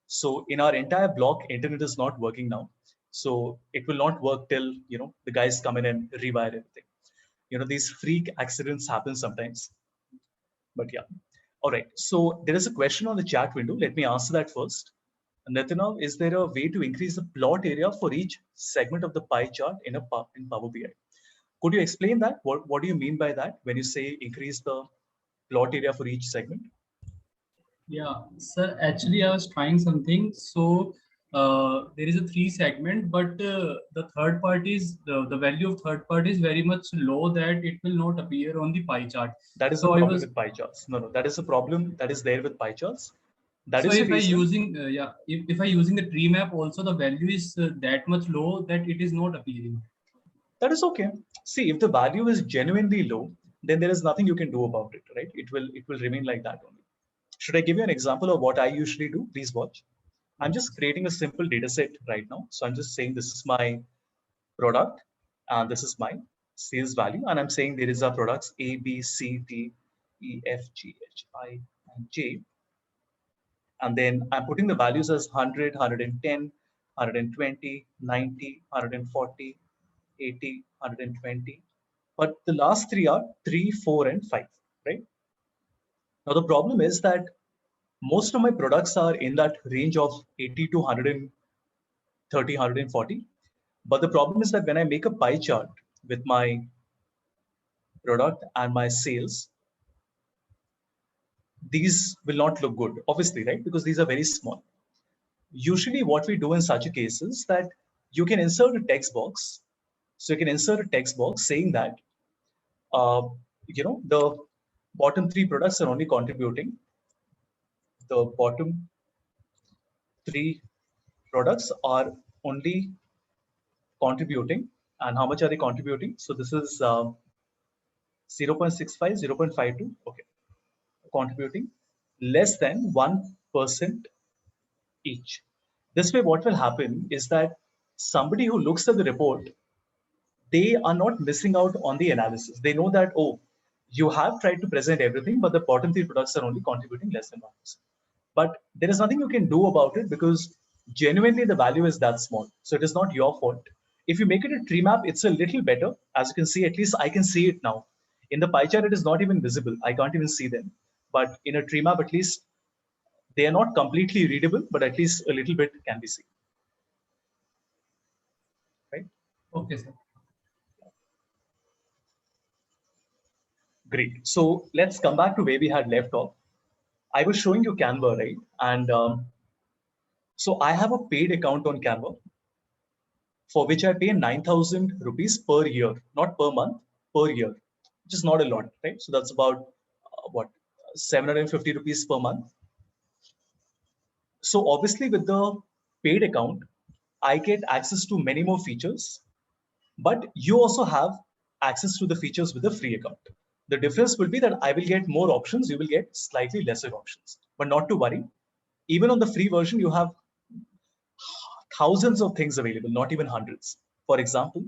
So in our entire block, internet is not working now. So it will not work till, the guys come in and rewire everything. These freak accidents happen sometimes. But yeah. All right. So there is a question on the chat window. Let me answer that first. Nitinov, is there a way to increase the plot area for each segment of the pie chart in Power BI? Could you explain that? What do you mean by that when you say increase the plot area for each segment? Yeah, sir, actually I was trying something. So there is a 3 segment, but the third party is the value of third party is very much low that it will not appear on the pie chart. That is the problem with pie charts. No, that is a problem that is there with pie charts. That so is if I using if I using the tree map also, the value is that much low that it is not appearing. That is okay. See, if the value is genuinely low, then there is nothing you can do about it, right? It will remain like that only. Should I give you an example of what I usually do? Please watch. I'm just creating a simple data set right now. So I'm just saying this is my product and this is my sales value. And I'm saying there is our products A, B, C, D, E, F, G, H, I, and J. And then I'm putting the values as 100, 110, 120, 90, 140, 80, 120. But the last 3 are 3, 4, and 5, right? Now the problem is that most of my products are in that range of 80 to 130, 140. But the problem is that when I make a pie chart with my product and my sales, these will not look good, obviously, right? Because these are very small. Usually what we do in such a case is that you can insert a text box. So you can insert a text box saying that, the bottom 3 products are only contributing. The bottom 3 products are only contributing. And how much are they contributing? So this is 0.65, 0.52. Okay. Contributing less than 1% each. This way, what will happen is that somebody who looks at the report, they are not missing out on the analysis. They know that, oh, you have tried to present everything, but the bottom 3 products are only contributing less than 1%. But there is nothing you can do about it because genuinely the value is that small. So it is not your fault. If you make it a tree map, it's a little better. As you can see, at least I can see it now. In the pie chart, it is not even visible. I can't even see them. But in a tree map, at least they are not completely readable, but at least a little bit can be seen. Right? Okay, sir. Great. So let's come back to where we had left off. I was showing you Canva, right? And so I have a paid account on Canva for which I pay 9,000 rupees per year, not per month, per year, which is not a lot, right? So that's about 750 rupees per month. So obviously with the paid account, I get access to many more features, but you also have access to the features with the free account. The difference will be that I will get more options, you will get slightly lesser options, but not to worry. Even on the free version, you have thousands of things available, not even hundreds. For example,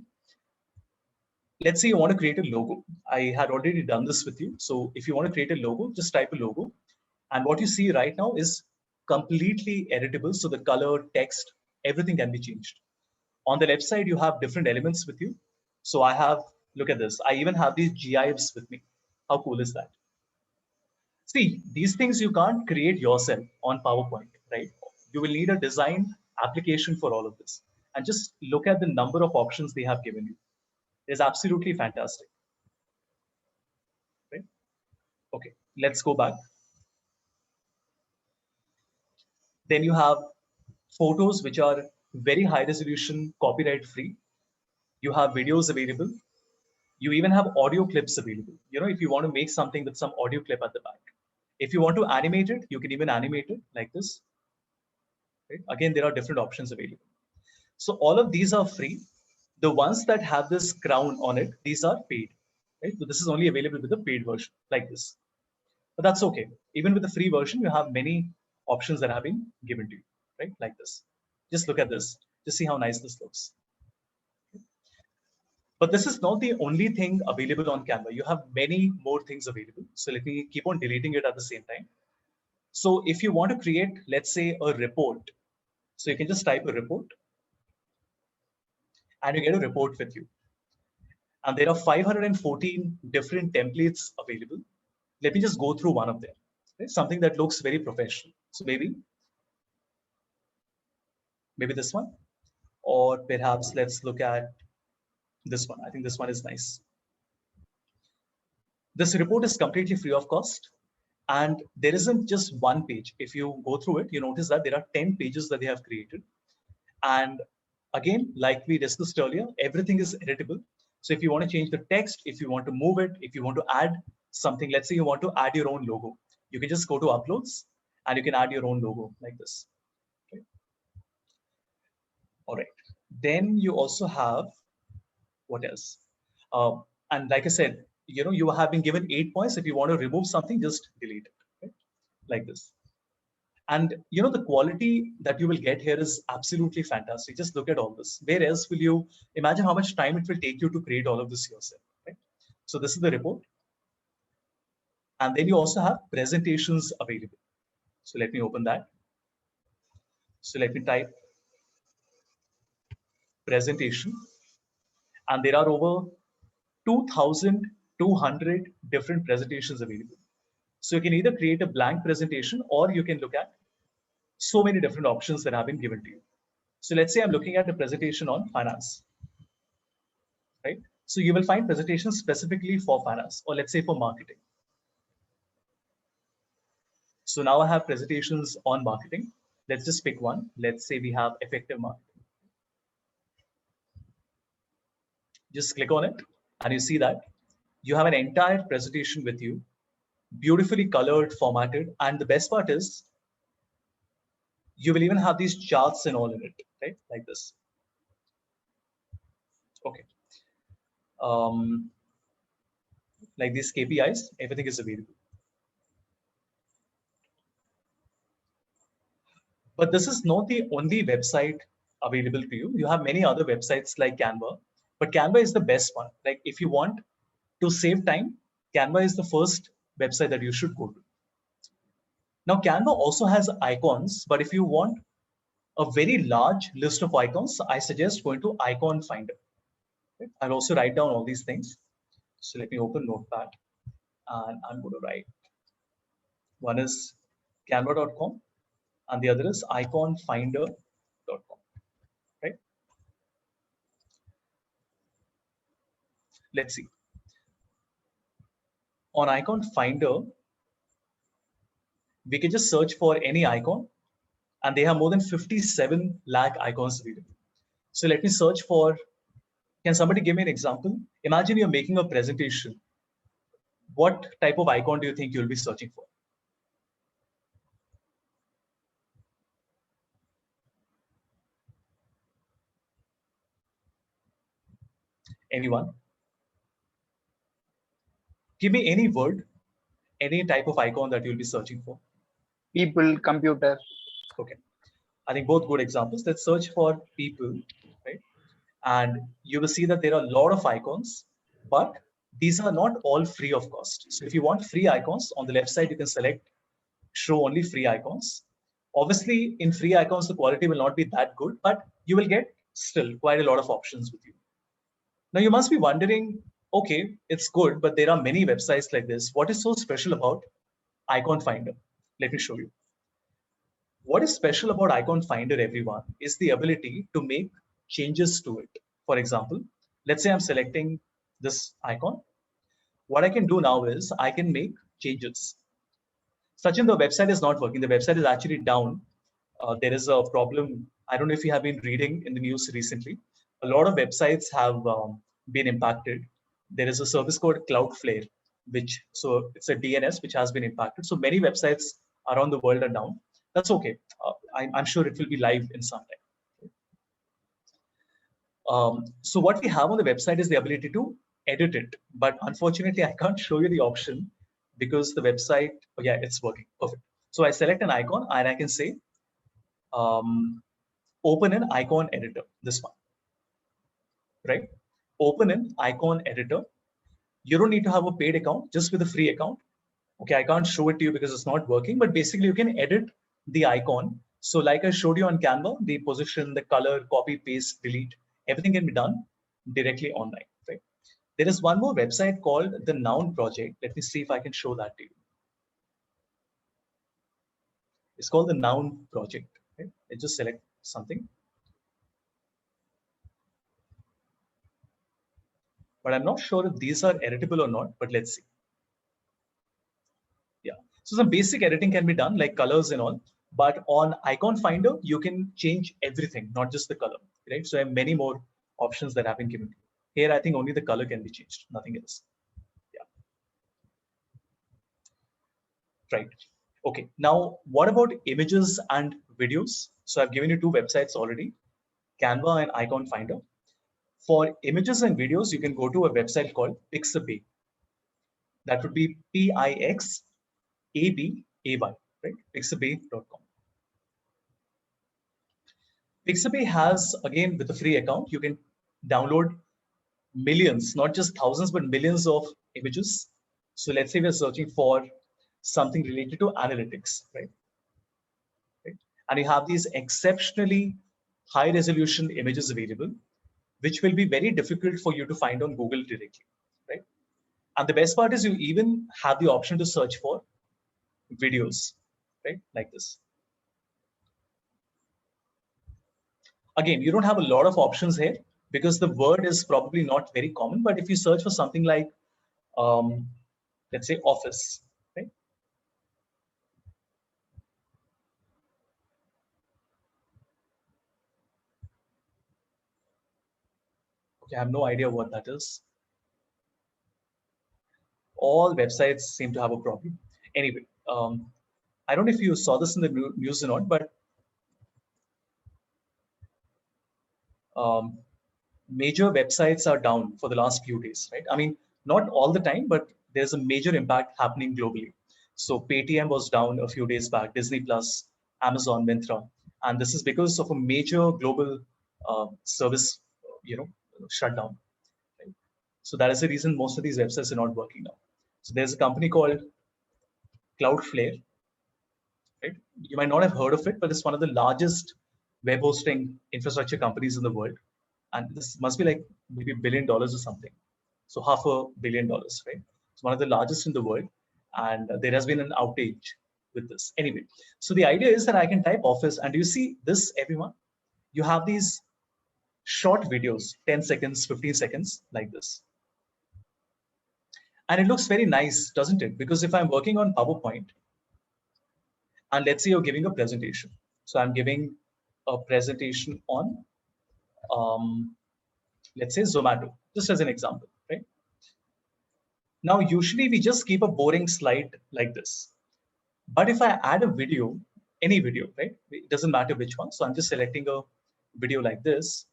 let's say you want to create a logo. I had already done this with you. So if you want to create a logo, just type a logo. And what you see right now is completely editable. So the color, text, everything can be changed. On the left side, you have different elements with you. So I have, look at this. I even have these GIFs with me. How cool is that? See, these things you can't create yourself on PowerPoint, right? You will need a design application for all of this. And just look at the number of options they have given you. It's absolutely fantastic. Right? Okay, let's go back. Then you have photos which are very high resolution, copyright free. You have videos available. You even have audio clips available. You know, if you want to make something with some audio clip at the back. If you want to animate it, you can even animate it like this. Right? Again, there are different options available. So all of these are free. The ones that have this crown on it, these are paid. Right? So this is only available with the paid version like this. But that's okay. Even with the free version, you have many options that have been given to you, right? Like this. Just look at this. Just see how nice this looks. But this is not the only thing available on Canva. You have many more things available. So let me keep on deleting it at the same time. So if you want to create, let's say, a report, so you can just type a report and you get a report with you. And there are 514 different templates available. Let me just go through one of them. Right? Something that looks very professional. So maybe this one, or perhaps let's look at this one. I think this one is nice. This report is completely free of cost. And there isn't just one page. If you go through it, you notice that there are 10 pages that they have created. And again, like we discussed earlier, everything is editable. So if you want to change the text, if you want to move it, if you want to add something, let's say you want to add your own logo, you can just go to uploads and you can add your own logo like this. Okay. All right. Then you also have, what else? And like I said, you know, you have been given 8 points. If you want to remove something, just delete it, right? Like this. And you know, the quality that you will get here is absolutely fantastic. Just look at all this. Where else will you imagine how much time it will take you to create all of this yourself, right? So this is the report. And then you also have presentations available. So let me open that. So let me type presentation. And there are over 2,200 different presentations available. So you can either create a blank presentation or you can look at so many different options that have been given to you. So let's say I'm looking at a presentation on finance, right? So you will find presentations specifically for finance, or let's say for marketing. So now I have presentations on marketing. Let's just pick one. Let's say we have effective marketing. Just click on it and you see that you have an entire presentation with you, beautifully colored, formatted. And the best part is you will even have these charts and all in it, right? Like this. Okay. Like these KPIs, everything is available. But this is not the only website available to you. You have many other websites like Canva, but Canva is the best one. Like if you want to save time, Canva is the first website that you should go to. Now Canva also has icons, but if you want a very large list of icons, I suggest going to Icon Finder. Okay. I'll also write down all these things. So let me open Notepad and I'm going to write. One is canva.com and the other is iconfinder.com. Right? Let's see. On Icon Finder, we can just search for any icon and they have more than 57 lakh icons available. So let me search for, can somebody give me an example? Imagine you're making a presentation. What type of icon do you think you'll be searching for? Anyone? Give me any word, any type of icon that you'll be searching for. People, computer. Okay. I think both good examples. Let's search for people, right? And you will see that there are a lot of icons. but these are not all free of cost. So if you want free icons, on the left side, you can select show only free icons. Obviously, in free icons, the quality will not be that good, but you will get still quite a lot of options with you. Now you must be wondering, okay, it's good, but there are many websites like this. What is so special about Icon Finder? Let me show you. What is special about Icon Finder, everyone, is the ability to make changes to it. For example, let's say I'm selecting this icon. What I can do now is I can make changes. Sachin, the website is not working. The website is actually down. There is a problem. I don't know if you have been reading in the news recently. A lot of websites have been impacted. There is a service called Cloudflare, so it's a DNS which has been impacted. So many websites around the world are down. That's okay. I'm sure it will be live in some time. So what we have on the website is the ability to edit it. But unfortunately, I can't show you the option because the website, oh yeah, it's working. Perfect. So I select an icon and I can say, open an icon editor, this one, right? Open an icon editor. You don't need to have a paid account, just with a free account. Okay, I can't show it to you because it's not working, but basically you can edit the icon. So like I showed you on Canva, the position, the color, copy, paste, delete, everything can be done directly online, right? There is one more website called the Noun Project. Let me see if I can show that to you. It's called the Noun Project, right? I just select something. But I'm not sure if these are editable or not, but let's see. Yeah, so some basic editing can be done like colors and all, but on Icon Finder, you can change everything, not just the color, right? So I have many more options that have been given. Here, I think only the color can be changed, nothing else. Yeah. Right. Okay, now what about images and videos? So I've given you two websites already, Canva and Icon Finder. For images and videos, you can go to a website called Pixabay. That would be Pixabay, right? Pixabay.com. Pixabay has, again, with a free account, you can download millions, not just thousands, but millions of images. So let's say we're searching for something related to analytics, right? And you have these exceptionally high resolution images available, which will be very difficult for you to find on Google directly, right? And the best part is you even have the option to search for videos, right? Like this. Again, you don't have a lot of options here because the word is probably not very common. But if you search for something like, let's say, office, right? Okay, I have no idea what that is. All websites seem to have a problem. Anyway, I don't know if you saw this in the news or not, but major websites are down for the last few days, right? I mean, not all the time, but there's a major impact happening globally. So Paytm was down a few days back, Disney Plus, Amazon, Myntra, and this is because of a major global service, shutdown. Right? So that is the reason most of these websites are not working now. So there's a company called Cloudflare, right? You might not have heard of it, but it's one of the largest web hosting infrastructure companies in the world. And this must be like maybe $1 billion or something. So $500 million, right? It's one of the largest in the world. And there has been an outage with this. Anyway, so the idea is that I can type office, and you see this, everyone? You have these short videos, 10 seconds, 15 seconds, like this. And it looks very nice, doesn't it? Because if I'm working on PowerPoint, and let's say you're giving a presentation. So I'm giving a presentation on, let's say, Zomato, just as an example, right? Now, usually we just keep a boring slide like this. But if I add a video, any video, right? It doesn't matter which one. So I'm just selecting a video like this.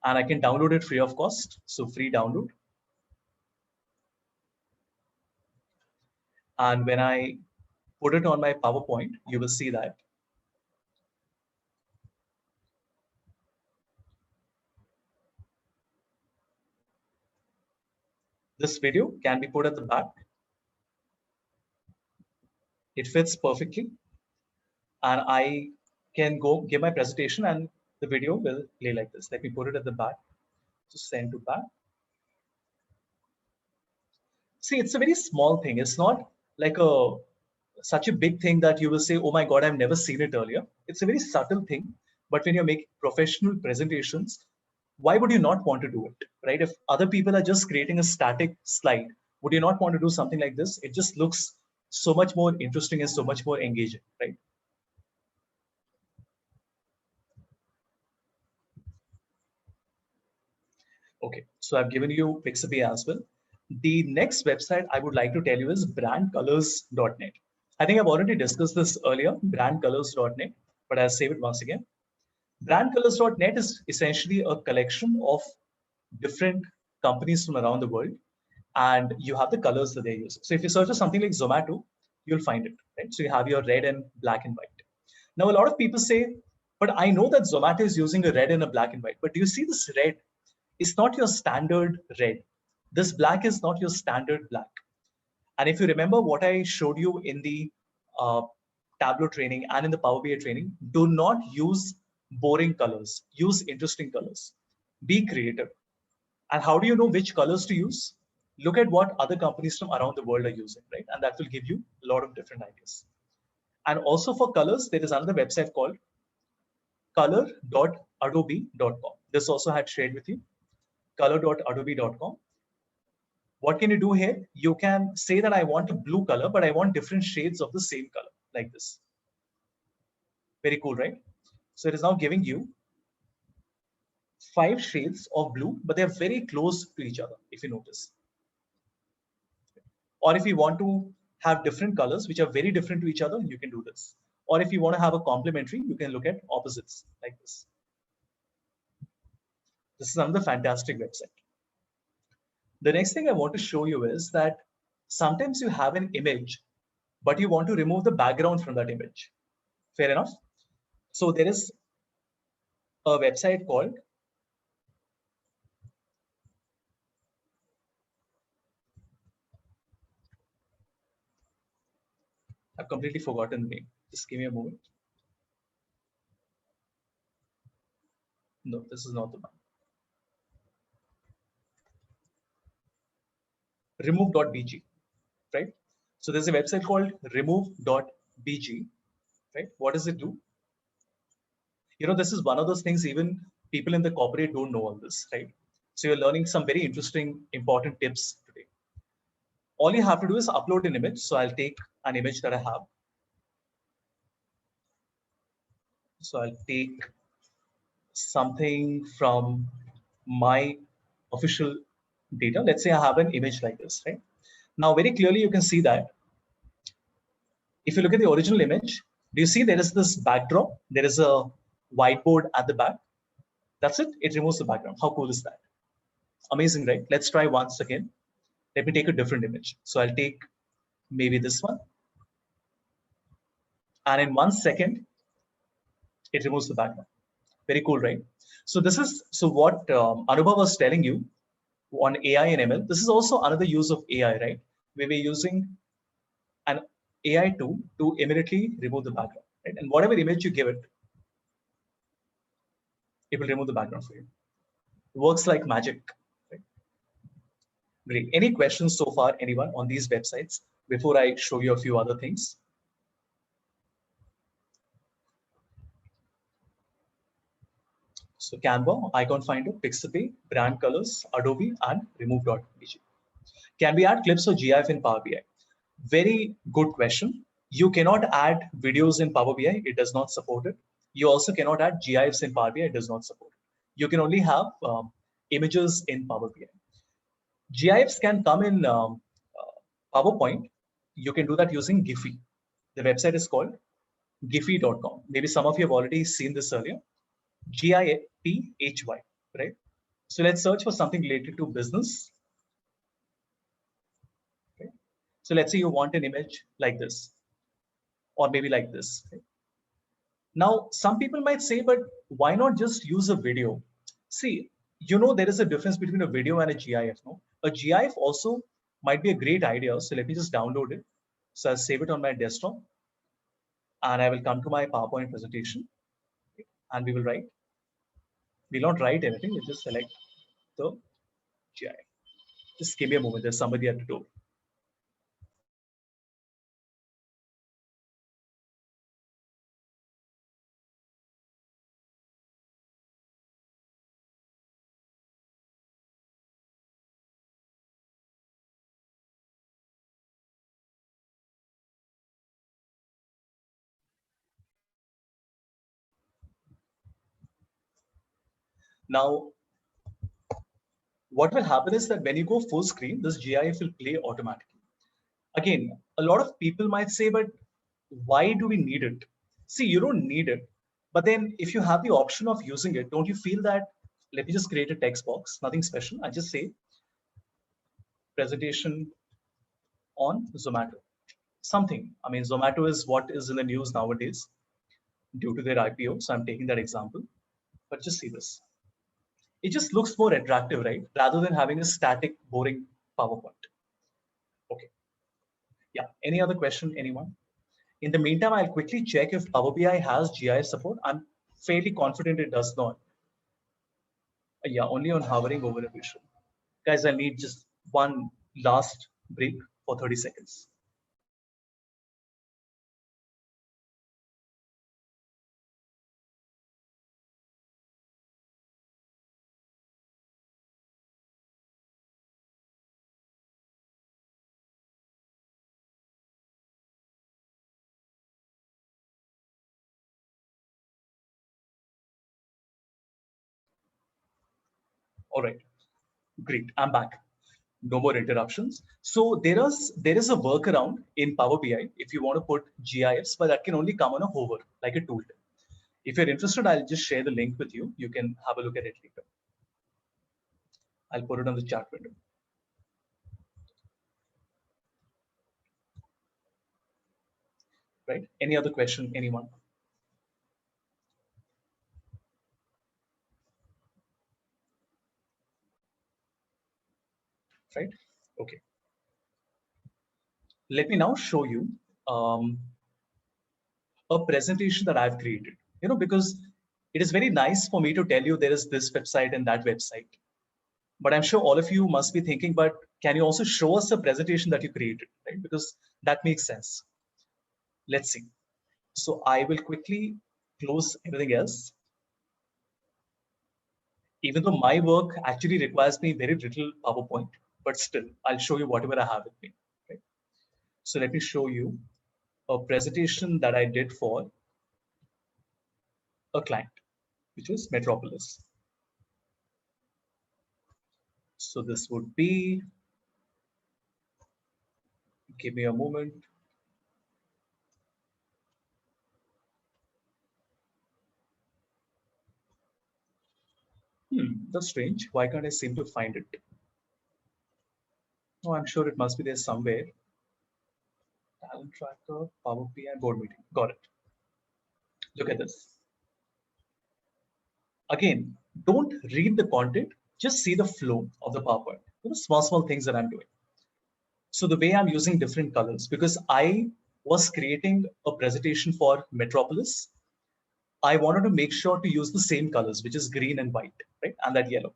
And I can download it free of cost. So free download. And when I put it on my PowerPoint, you will see that This video can be put at the back. It fits perfectly. And I can go give my presentation and the video will play like this. Let me put it at the back. So send to back. See, it's a very small thing. It's not like such a big thing that you will say, oh my God, I've never seen it earlier. It's a very subtle thing. But when you're making professional presentations, why would you not want to do it, right? If other people are just creating a static slide, would you not want to do something like this? It just looks so much more interesting and so much more engaging, right? Okay, so I've given you Pixabay as well. The next website I would like to tell you is brandcolors.net. I think I've already discussed this earlier, brandcolors.net, but I'll save it once again. Brandcolors.net is essentially a collection of different companies from around the world, and you have the colors that they use. So if you search for something like Zomato, you'll find it, right? So you have your red and black and white. Now, a lot of people say, but I know that Zomato is using a red and a black and white, but do you see this red? It's not your standard red. This black is not your standard black. And if you remember what I showed you in the Tableau training and in the Power BI training, do not use boring colors. Use interesting colors. Be creative. And how do you know which colors to use? Look at what other companies from around the world are using, right? And that will give you a lot of different ideas. And also for colors, there is another website called color.adobe.com. This also I had shared with you. Color.adobe.com. What can you do here? You can say that I want a blue color, but I want different shades of the same color, like this. Very cool, right? So it is now giving you 5 shades of blue, but they're very close to each other, if you notice. Or if you want to have different colors, which are very different to each other, you can do this. Or if you want to have a complementary, you can look at opposites, like this. This is another fantastic website. The next thing I want to show you is that sometimes you have an image, but you want to remove the background from that image. Fair enough? So there is a website called I've completely forgotten the name. Just give me a moment. No, this is not the one. Remove.bg, right? So there's a website called remove.bg, right? What does it do? You know, this is one of those things even people in the corporate don't know all this, right? So you're learning some very interesting, important tips today. All you have to do is upload an image. So I'll take an image that I have. So I'll take something from my official data. Let's say I have an image like this, right? Now, very clearly, you can see that if you look at the original image, do you see there is this backdrop? There is a whiteboard at the back. That's it. It removes the background. How cool is that? Amazing, right? Let's try once again. Let me take a different image. So I'll take maybe this one. And in 1 second, it removes the background. Very cool, right? So this is, so what Anubhav was telling you on AI and ML, this is also another use of AI, right? We were using an AI tool to immediately remove the background, right? And whatever image you give it, it will remove the background for you. It works like magic, right? Great. Any questions so far, anyone, on these websites before I show you a few other things? So Canva, Icon Finder, Pixabay, Brand Colors, Adobe, and Remove.bg. Can we add clips or GIF in Power BI? Very good question. You cannot add videos in Power BI. It does not support it. You also cannot add GIFs in Power BI. It does not support it. You can only have images in Power BI. GIFs can come in PowerPoint. You can do that using Giphy. The website is called Giphy.com. Maybe some of you have already seen this earlier. GIPHY, right? So let's search for something related to business. Okay. So let's say you want an image like this, or maybe like this. Okay. Now, some people might say, but why not just use a video? See, you know, there is a difference between a video and a GIF, no? A GIF also might be a great idea. So let me just download it. So I'll save it on my desktop and I will come to my PowerPoint presentation and we will write. We'll not write anything. We'll just select the GIF. Just give me a moment. There's somebody at the door. Now, what will happen is that when you go full screen, this GIF will play automatically. Again, a lot of people might say, but why do we need it? See, you don't need it. But then if you have the option of using it, don't you feel that, let me just create a text box, nothing special. I just say presentation on Zomato. Something. I mean, Zomato is what is in the news nowadays due to their IPO. So I'm taking that example. But just see this. It just looks more attractive, right? Rather than having a static, boring PowerPoint. Okay. Yeah. Any other question, anyone? In the meantime, I'll quickly check if Power BI has GIS support. I'm fairly confident it does not. Yeah, only on hovering over a visual. Guys, I need just one last break for 30 seconds. All right, great, I'm back. No more interruptions. So there is a workaround in Power BI if you want to put GIFs, but that can only come on a hover, like a tooltip. If you're interested, I'll just share the link with you. You can have a look at it later. I'll put it on the chat window. Right? Any other question, anyone? Right? Okay. Let me now show you a presentation that I've created. You know, because it is very nice for me to tell you there is this website and that website. But I'm sure all of you must be thinking, but can you also show us a presentation that you created, right? Because that makes sense. Let's see. So I will quickly close everything else. Even though my work actually requires me very little PowerPoint, but still, I'll show you whatever I have with me. Right? So let me show you a presentation that I did for a client, which is Metropolis. So this would be, give me a moment. That's strange. Why can't I seem to find it? Oh, I'm sure it must be there somewhere. Talent tracker, Power BI, board meeting. Got it. Look at this. Again, don't read the content, just see the flow of the PowerPoint. You know, small things that I'm doing. So the way I'm using different colors, because I was creating a presentation for Metropolis, I wanted to make sure to use the same colors, which is green and white, right? And that yellow.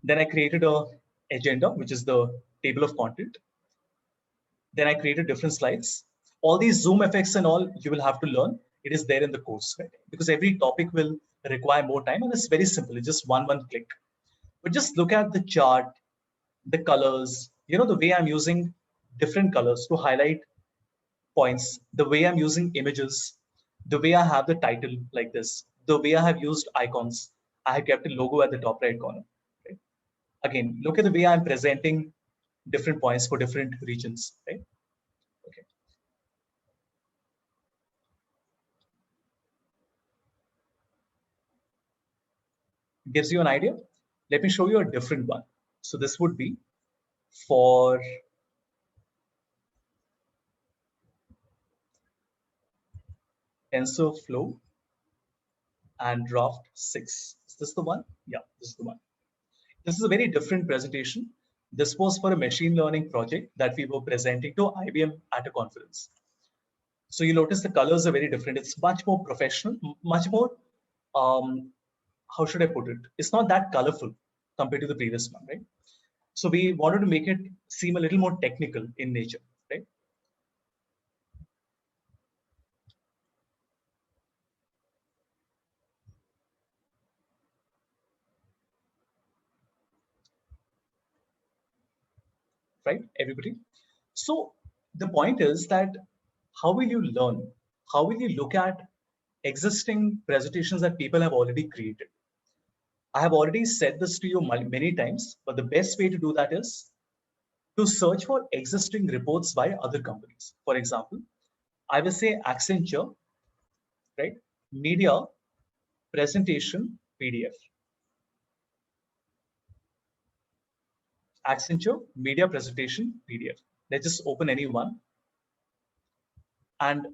Then I created a agenda, which is the table of content. Then I created different slides. All these Zoom effects and all you will have to learn. It is there in the course, right? Because every topic will require more time and it's very simple. It's just one click. But just look at the chart, the colors, you know, the way I'm using different colors to highlight points, the way I'm using images, the way I have the title like this, the way I have used icons. I have kept a logo at the top right corner. Right? Again, look at the way I'm presenting different points for different regions, right? Okay. Gives you an idea. Let me show you a different one. So this would be for TensorFlow and Draft 6. Is this the one? Yeah, this is the one. This is a very different presentation. This was for a machine learning project that we were presenting to IBM at a conference. So you notice the colors are very different. It's much more professional, much more, how should I put it? It's not that colorful compared to the previous one, right? So we wanted to make it seem a little more technical in nature, right? Right, everybody? So the point is that how will you learn? How will you look at existing presentations that people have already created? I have already said this to you many times, but the best way to do that is to search for existing reports by other companies. For example, I will say Accenture, right? Media presentation PDF. Accenture media presentation PDF. Let's just open any one. And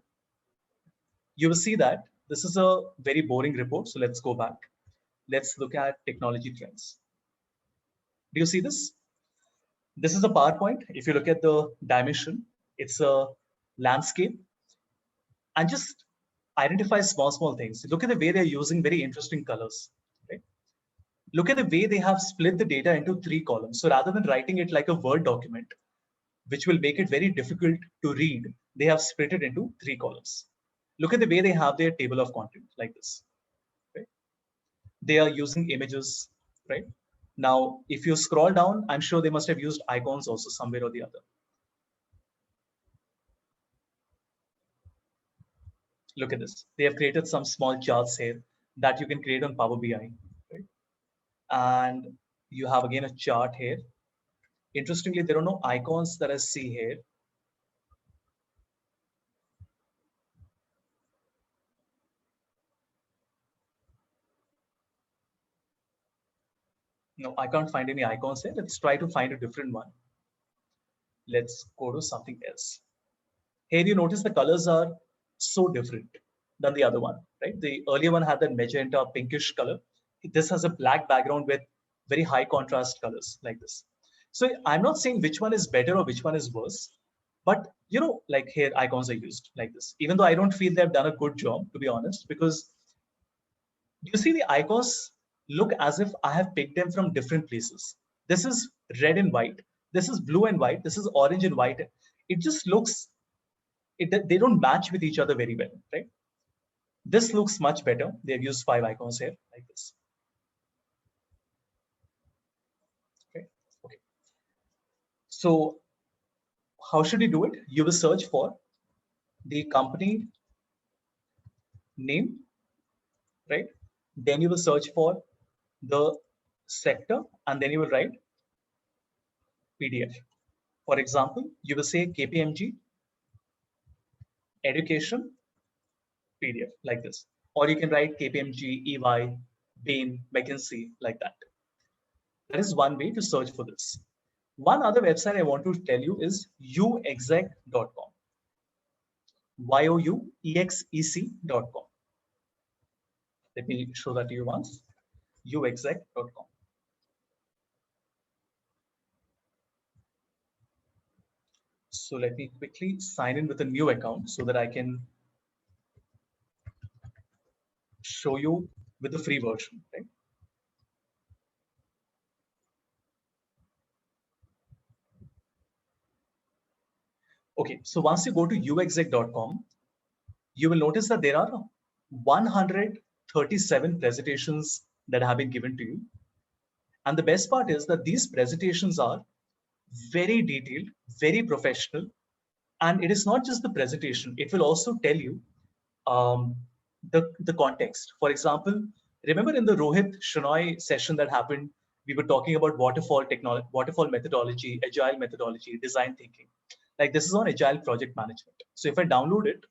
you will see that this is a very boring report. So let's go back. Let's look at technology trends. Do you see this? This is a PowerPoint. If you look at the dimension, it's a landscape. And just identify small things. Look at the way they're using very interesting colors. Right? Look at the way they have split the data into 3 columns. So rather than writing it like a Word document, which will make it very difficult to read, they have split it into 3 columns. Look at the way they have their table of content like this. Right? They are using images, right? Now, if you scroll down, I'm sure they must have used icons also somewhere or the other. Look at this. They have created some small charts here that you can create on Power BI. Right? And you have again a chart here. Interestingly, there are no icons that I see here. No, I can't find any icons here. Let's try to find a different one. Let's go to something else. Here you notice the colors are so different than the other one, right? The earlier one had that magenta pinkish color. This has a black background with very high contrast colors like this. So I'm not saying which one is better or which one is worse, but you know, like here icons are used like this, even though I don't feel they've done a good job, to be honest, because you see the icons look as if I have picked them from different places. This is red and white. This is blue and white. This is orange and white. It just looks, they don't match with each other very well, right? This looks much better. They've used 5 icons here like this. Okay. So how should you do it? You will search for the company name, right? Then you will search for the sector and then you will write PDF. For example, you will say KPMG education PDF like this, or you can write KPMG, EY, Bain, McKinsey like that. That is one way to search for this. One other website I want to tell you is youexec.com. youexec.com. Let me show that to you once. youexec.com. So let me quickly sign in with a new account so that I can show you with the free version, right? Okay, so once you go to youexec.com, you will notice that there are 137 presentations that have been given to you. And the best part is that these presentations are very detailed, very professional. And it is not just the presentation, it will also tell you the context. For example, remember in the Rohit Shenoy session that happened, we were talking about waterfall technology, waterfall methodology, agile methodology, design thinking. Like this is on agile project management. So if I download it,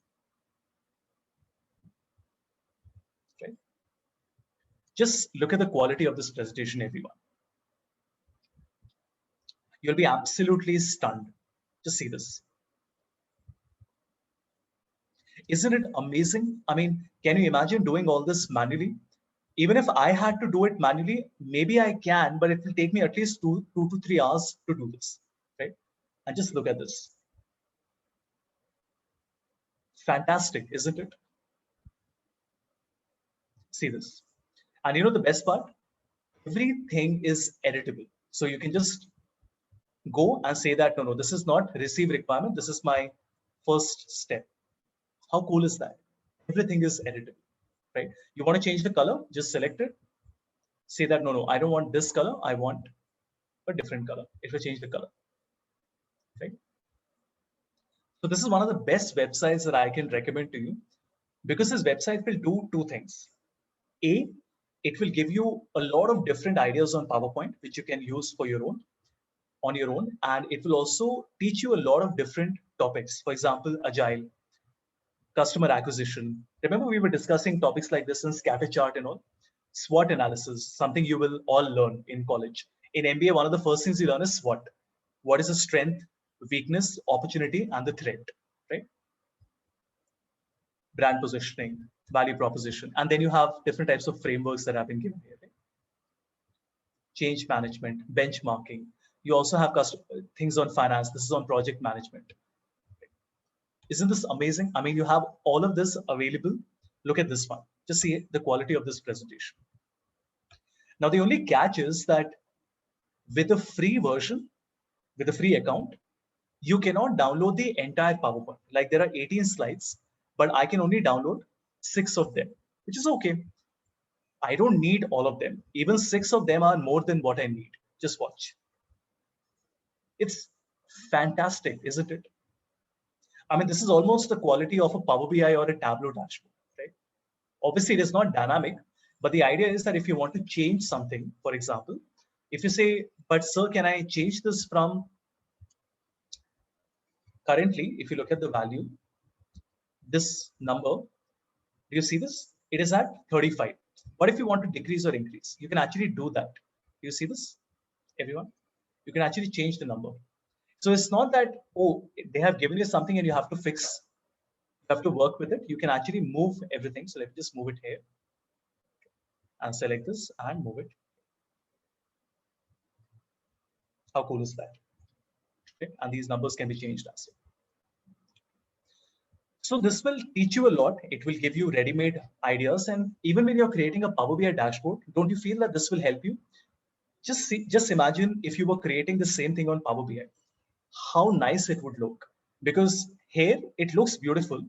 right, just look at the quality of this presentation, everyone. You'll be absolutely stunned. Just see this. Isn't it amazing? I mean, can you imagine doing all this manually? Even if I had to do it manually, maybe I can, but it will take me at least two to 3 hours to do this, right? And just look at this. Fantastic, isn't it? See this. And you know the best part? Everything is editable. So you can just go and say that, no, this is not receive requirement. This is my first step. How cool is that? Everything is editable, right? You want to change the color, just select it. Say that, no, I don't want this color. I want a different color. It will change the color, right? So this is one of the best websites that I can recommend to you, because this website will do two things. A, it will give you a lot of different ideas on PowerPoint, which you can use for your own, on your own. And it will also teach you a lot of different topics. For example, Agile, customer acquisition. Remember, we were discussing topics like this in scatter chart and all. SWOT analysis, something you will all learn in college. In MBA, one of the first things you learn is SWOT. What is the strength, weakness, opportunity, and the threat, right? Brand positioning, value proposition. And then you have different types of frameworks that have been given here, right? Change management, benchmarking. You also have things on finance. This is on project management. Isn't this amazing? I mean, you have all of this available. Look at this one. Just see the quality of this presentation. Now, the only catch is that with a free version, with a free account, you cannot download the entire PowerPoint. Like there are 18 slides, but I can only download 6 of them, which is okay. I don't need all of them. Even 6 of them are more than what I need. Just watch. It's fantastic, isn't it? I mean, this is almost the quality of a Power BI or a Tableau dashboard, right? Obviously, it is not dynamic, but the idea is that if you want to change something, for example, if you say, but sir, can I change this from currently, if you look at the value, this number, do you see this? It is at 35. What if you want to decrease or increase? You can actually do that. Do you see this, everyone? You can actually change the number. So it's not that, oh, they have given you something and you have to fix, you have to work with it. You can actually move everything. So let me just move it here and select this and move it. How cool is that? Okay. And these numbers can be changed as well. So this will teach you a lot. It will give you ready-made ideas. And even when you're creating a Power BI dashboard, don't you feel that this will help you? Just imagine if you were creating the same thing on Power BI, how nice it would look. Because here it looks beautiful,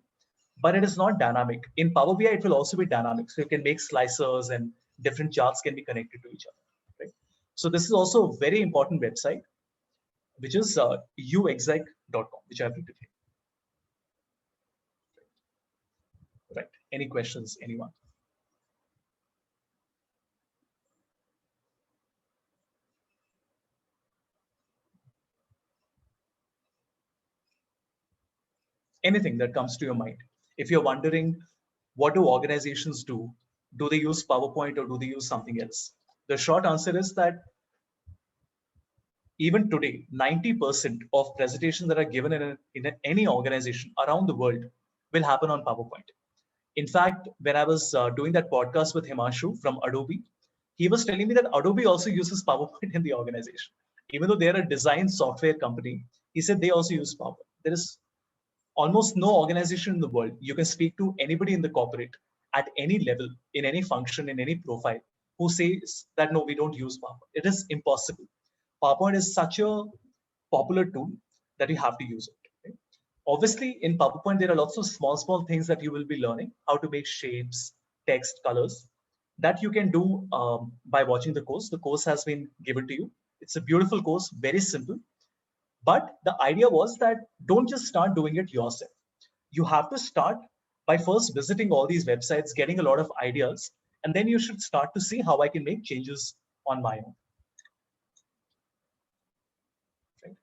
but it is not dynamic. In Power BI, it will also be dynamic. So you can make slicers and different charts can be connected to each other. Right? So this is also a very important website, which is uexec.com, which I've written here. Right. Any questions, anyone? Anything that comes to your mind. If you're wondering, what do organizations do? Do they use PowerPoint or do they use something else? The short answer is that even today, 90% of presentations that are given in any organization around the world will happen on PowerPoint. In fact, when I was doing that podcast with Himanshu from Adobe, he was telling me that Adobe also uses PowerPoint in the organization. Even though they're a design software company, he said they also use PowerPoint. There is almost no organization in the world. You can speak to anybody in the corporate at any level, in any function, in any profile, who says that, no, we don't use PowerPoint. It is impossible. PowerPoint is such a popular tool that you have to use it. Right? Obviously, in PowerPoint, there are lots of small things that you will be learning, how to make shapes, text, colors, that you can do by watching the course. The course has been given to you. It's a beautiful course, very simple. But the idea was that don't just start doing it yourself. You have to start by first visiting all these websites, getting a lot of ideas, and then you should start to see how I can make changes on my own. Right?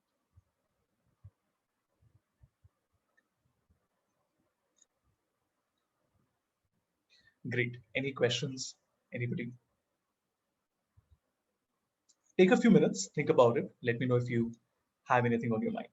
Great. Any questions? Anybody? Take a few minutes, think about it. Let me know if you have anything on your mind.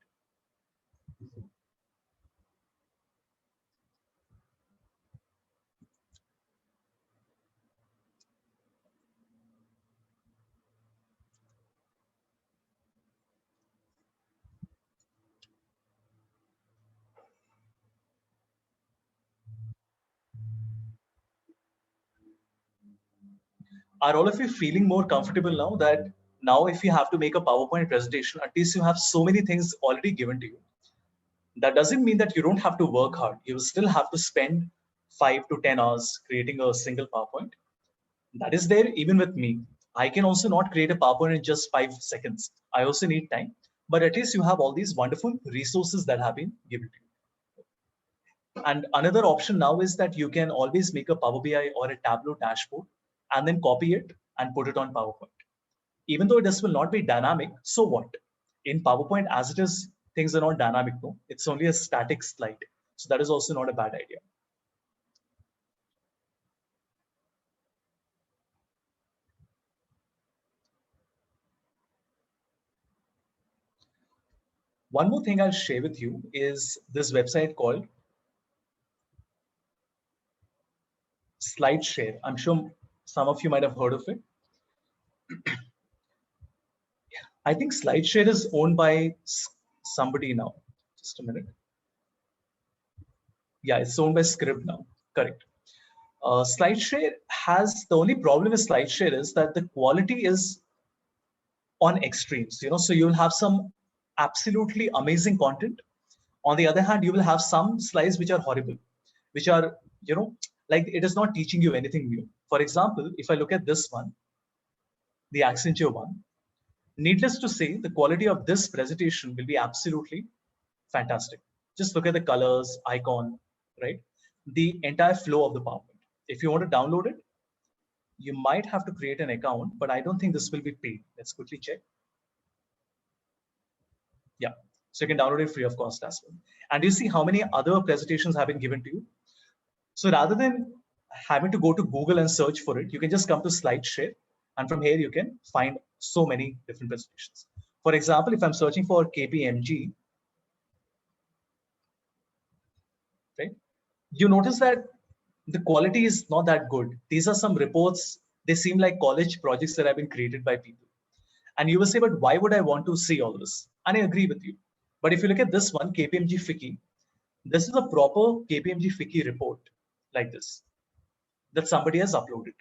Are all of you feeling more comfortable now that now if you have to make a PowerPoint presentation, at least you have so many things already given to you? That doesn't mean that you don't have to work hard. You will still have to spend 5 to 10 hours creating a single PowerPoint. That is there even with me. I can also not create a PowerPoint in just 5 seconds. I also need time, but at least you have all these wonderful resources that have been given to you. And another option now is that you can always make a Power BI or a Tableau dashboard and then copy it and put it on PowerPoint. Even though this will not be dynamic, so what? In PowerPoint, as it is, things are not dynamic, no? It's only a static slide. So that is also not a bad idea. One more thing I'll share with you is this website called SlideShare. I'm sure some of you might have heard of it. I think SlideShare is owned by somebody now. Just a minute. Yeah, it's owned by Scribd now. Correct. SlideShare has, the only problem with SlideShare is that the quality is on extremes. So you'll have some absolutely amazing content. On the other hand, you will have some slides which are horrible, which are, like it is not teaching you anything new. For example, if I look at this one, the Accenture one, needless to say, the quality of this presentation will be absolutely fantastic. Just look at the colors, icon, right? The entire flow of the PowerPoint. If you want to download it, you might have to create an account, but I don't think this will be paid. Let's quickly check. Yeah, so you can download it free of cost as well. And you see how many other presentations have been given to you. So rather than having to go to Google and search for it, you can just come to SlideShare. And from here, you can find so many different presentations. For example, if I'm searching for KPMG, right, you notice that the quality is not that good. These are some reports. They seem like college projects that have been created by people. And you will say, but why would I want to see all this? And I agree with you. But if you look at this one, KPMG FICCI, this is a proper KPMG FICCI report like this that somebody has uploaded.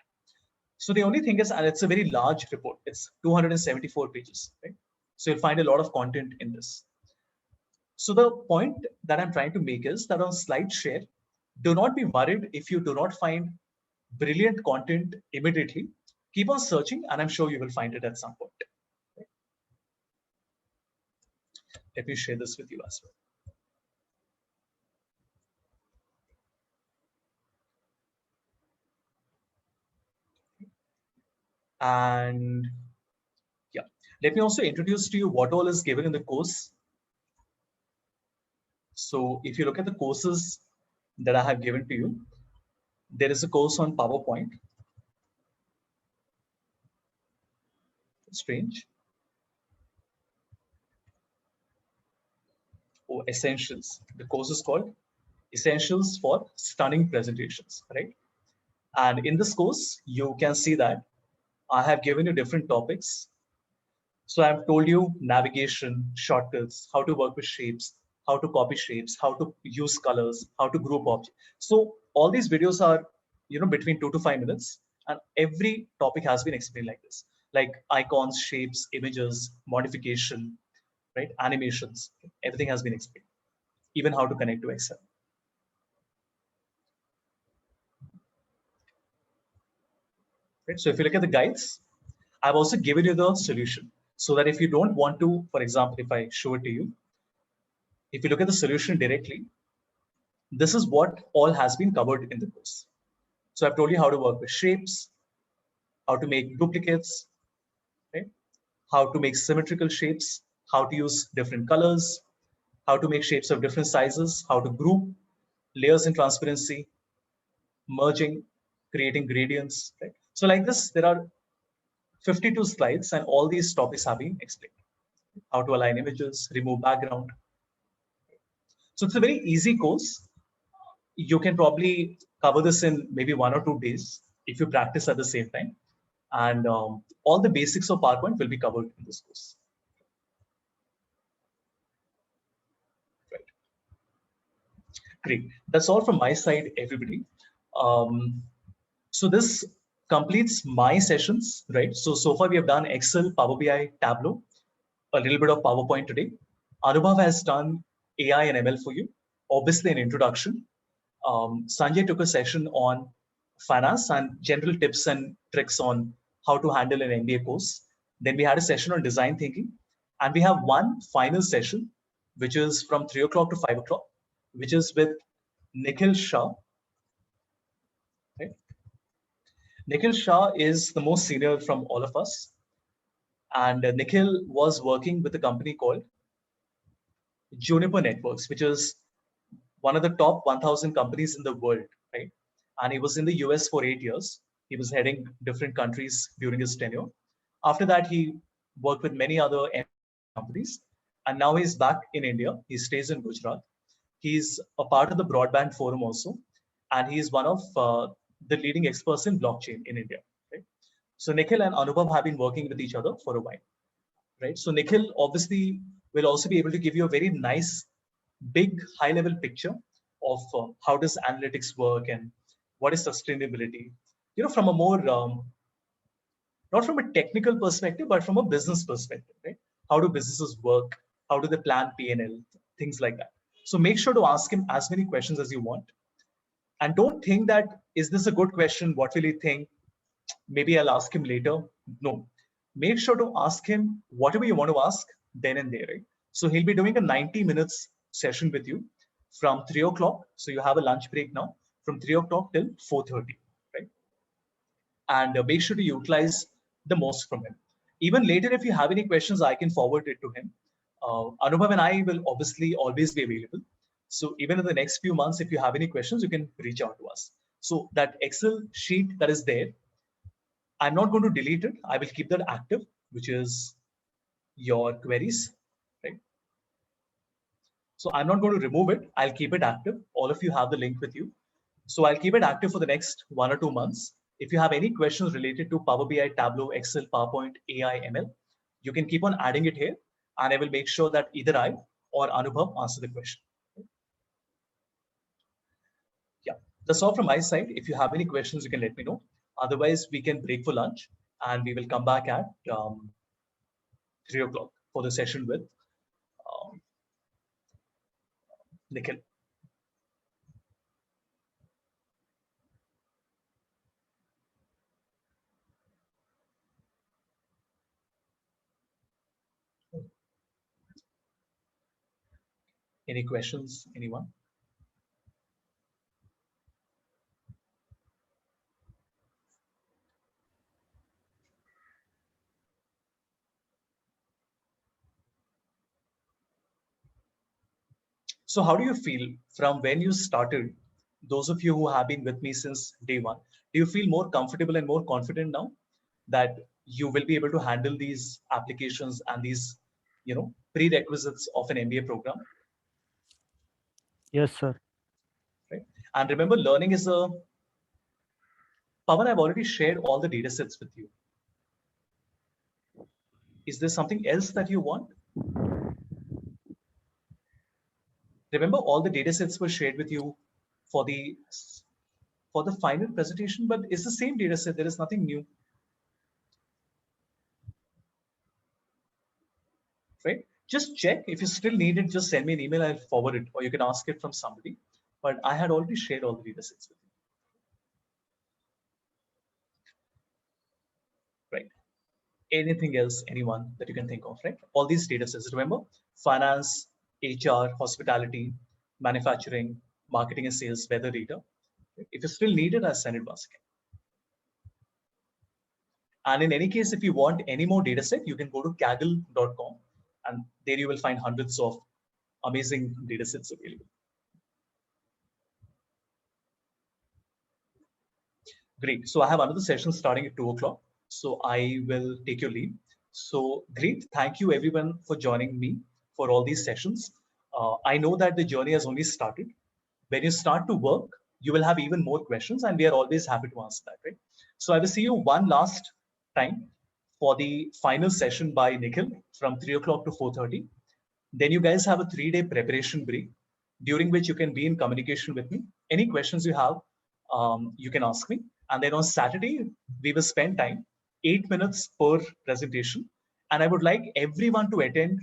So the only thing is, and it's a very large report. It's 274 pages, right? So you'll find a lot of content in this. So the point that I'm trying to make is that on SlideShare, do not be worried if you do not find brilliant content immediately. Keep on searching, and I'm sure you will find it at some point. Right? Let me share this with you as well. And yeah, let me also introduce to you what all is given in the course. So if you look at the courses that I have given to you, there is a course on PowerPoint. Strange. Oh, Essentials. The course is called Essentials for Stunning Presentations, right? And in this course, you can see that I have given you different topics. So I've told you navigation, shortcuts, how to work with shapes, how to copy shapes, how to use colors, how to group objects. So all these videos are, between 2 to 5 minutes, and every topic has been explained like this, like icons, shapes, images, modification, right? Animations, everything has been explained, even how to connect to Excel. Right? So if you look at the guides, I've also given you the solution so that if you don't want to, for example, if I show it to you, if you look at the solution directly, this is what all has been covered in the course. So I've told you how to work with shapes, how to make duplicates, right? How to make symmetrical shapes, how to use different colors, how to make shapes of different sizes, how to group, layers in transparency, merging, creating gradients, right? So like this, there are 52 slides and all these topics have been explained. How to align images, remove background. So it's a very easy course. You can probably cover this in maybe 1 or 2 days if you practice at the same time. And all the basics of PowerPoint will be covered in this course. Right. Great. That's all from my side, everybody. So this completes my sessions, right? So far we have done Excel, Power BI, Tableau, a little bit of PowerPoint today. Anubhav has done AI and ML for you, obviously an introduction. Sanjay took a session on finance and general tips and tricks on how to handle an MBA course. Then we had a session on design thinking. And we have one final session, which is from 3 o'clock to 5 o'clock, which is with Nikhil Shah. Okay. Nikhil Shah is the most senior from all of us. And Nikhil was working with a company called Juniper Networks, which is one of the top 1,000 companies in the world, right? And he was in the US for 8 years. He was heading different countries during his tenure. After that, he worked with many other companies. And now he's back in India. He stays in Gujarat. He's a part of the Broadband Forum also. And he is one of the leading experts in blockchain in India. Right? So Nikhil and Anubhav have been working with each other for a while. Right? So Nikhil obviously will also be able to give you a very nice, big, high-level picture of how does analytics work and what is sustainability. You know, from a more, not from a technical perspective, but from a business perspective, right? How do businesses work? How do they plan P&L? Things like that. So make sure to ask him as many questions as you want. And don't think that, is this a good question? What will he think? Maybe I'll ask him later. No. Make sure to ask him whatever you want to ask then and there, right? So he'll be doing a 90 minutes session with you from 3 o'clock. So you have a lunch break now from 3 o'clock till 4:30, right? And make sure to utilize the most from him. Even later, if you have any questions, I can forward it to him. Anubhav and I will obviously always be available. So even in the next few months, if you have any questions, you can reach out to us. So that Excel sheet that is there, I'm not going to delete it. I will keep that active, which is your queries, right? So I'm not going to remove it. I'll keep it active. All of you have the link with you. So I'll keep it active for the next 1 or 2 months. If you have any questions related to Power BI, Tableau, Excel, PowerPoint, AI, ML, you can keep on adding it here. And I will make sure that either I or Anubhav answer the question. Yeah, that's all from my side. If you have any questions, you can let me know. Otherwise, we can break for lunch and we will come back at 3 o'clock for the session with Nikhil. Any questions, anyone? So how do you feel from when you started, those of you who have been with me since day one, do you feel more comfortable and more confident now that you will be able to handle these applications and these, you know, prerequisites of an MBA program? Yes, sir. Right. And remember, learning is a, Pawan, I've already shared all the data sets with you. Is there something else that you want? Remember, all the data sets were shared with you for the final presentation, but it's the same data set. There is nothing new. Right? Just check. If you still need it, just send me an email. I'll forward it, or you can ask it from somebody. But I had already shared all the data sets with you. Right? Anything else, anyone that you can think of, right? All these data sets. Remember, finance, HR, hospitality, manufacturing, marketing and sales, weather data. If you still need it, I'll send it once again. And in any case, if you want any more data set, you can go to kaggle.com and there you will find hundreds of amazing data sets available. Great. So I have another session starting at 2 o'clock. So I will take your leave. So great. Thank you everyone for joining me for all these sessions. I know that the journey has only started. When you start to work, you will have even more questions and we are always happy to answer that, right? So I will see you one last time for the final session by Nikhil from 3 o'clock to 4:30. Then you guys have a 3-day preparation break during which you can be in communication with me. Any questions you have, you can ask me. And then on Saturday, we will spend time, 8 minutes per presentation. And I would like everyone to attend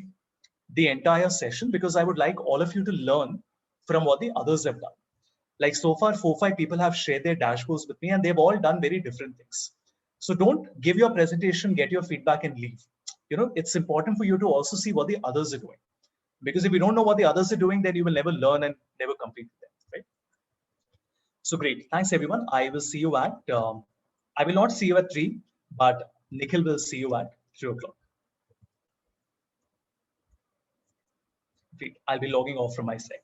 the entire session because I would like all of you to learn from what the others have done. Like so far, 4-5 people have shared their dashboards with me and they've all done very different things. So don't give your presentation, get your feedback and leave. You know, it's important for you to also see what the others are doing. Because if you don't know what the others are doing, then you will never learn and never complete them, right? So great, thanks everyone. I will see you at, I will not see you at 3, but Nikhil will see you at 3 o'clock. I'll be logging off from my side.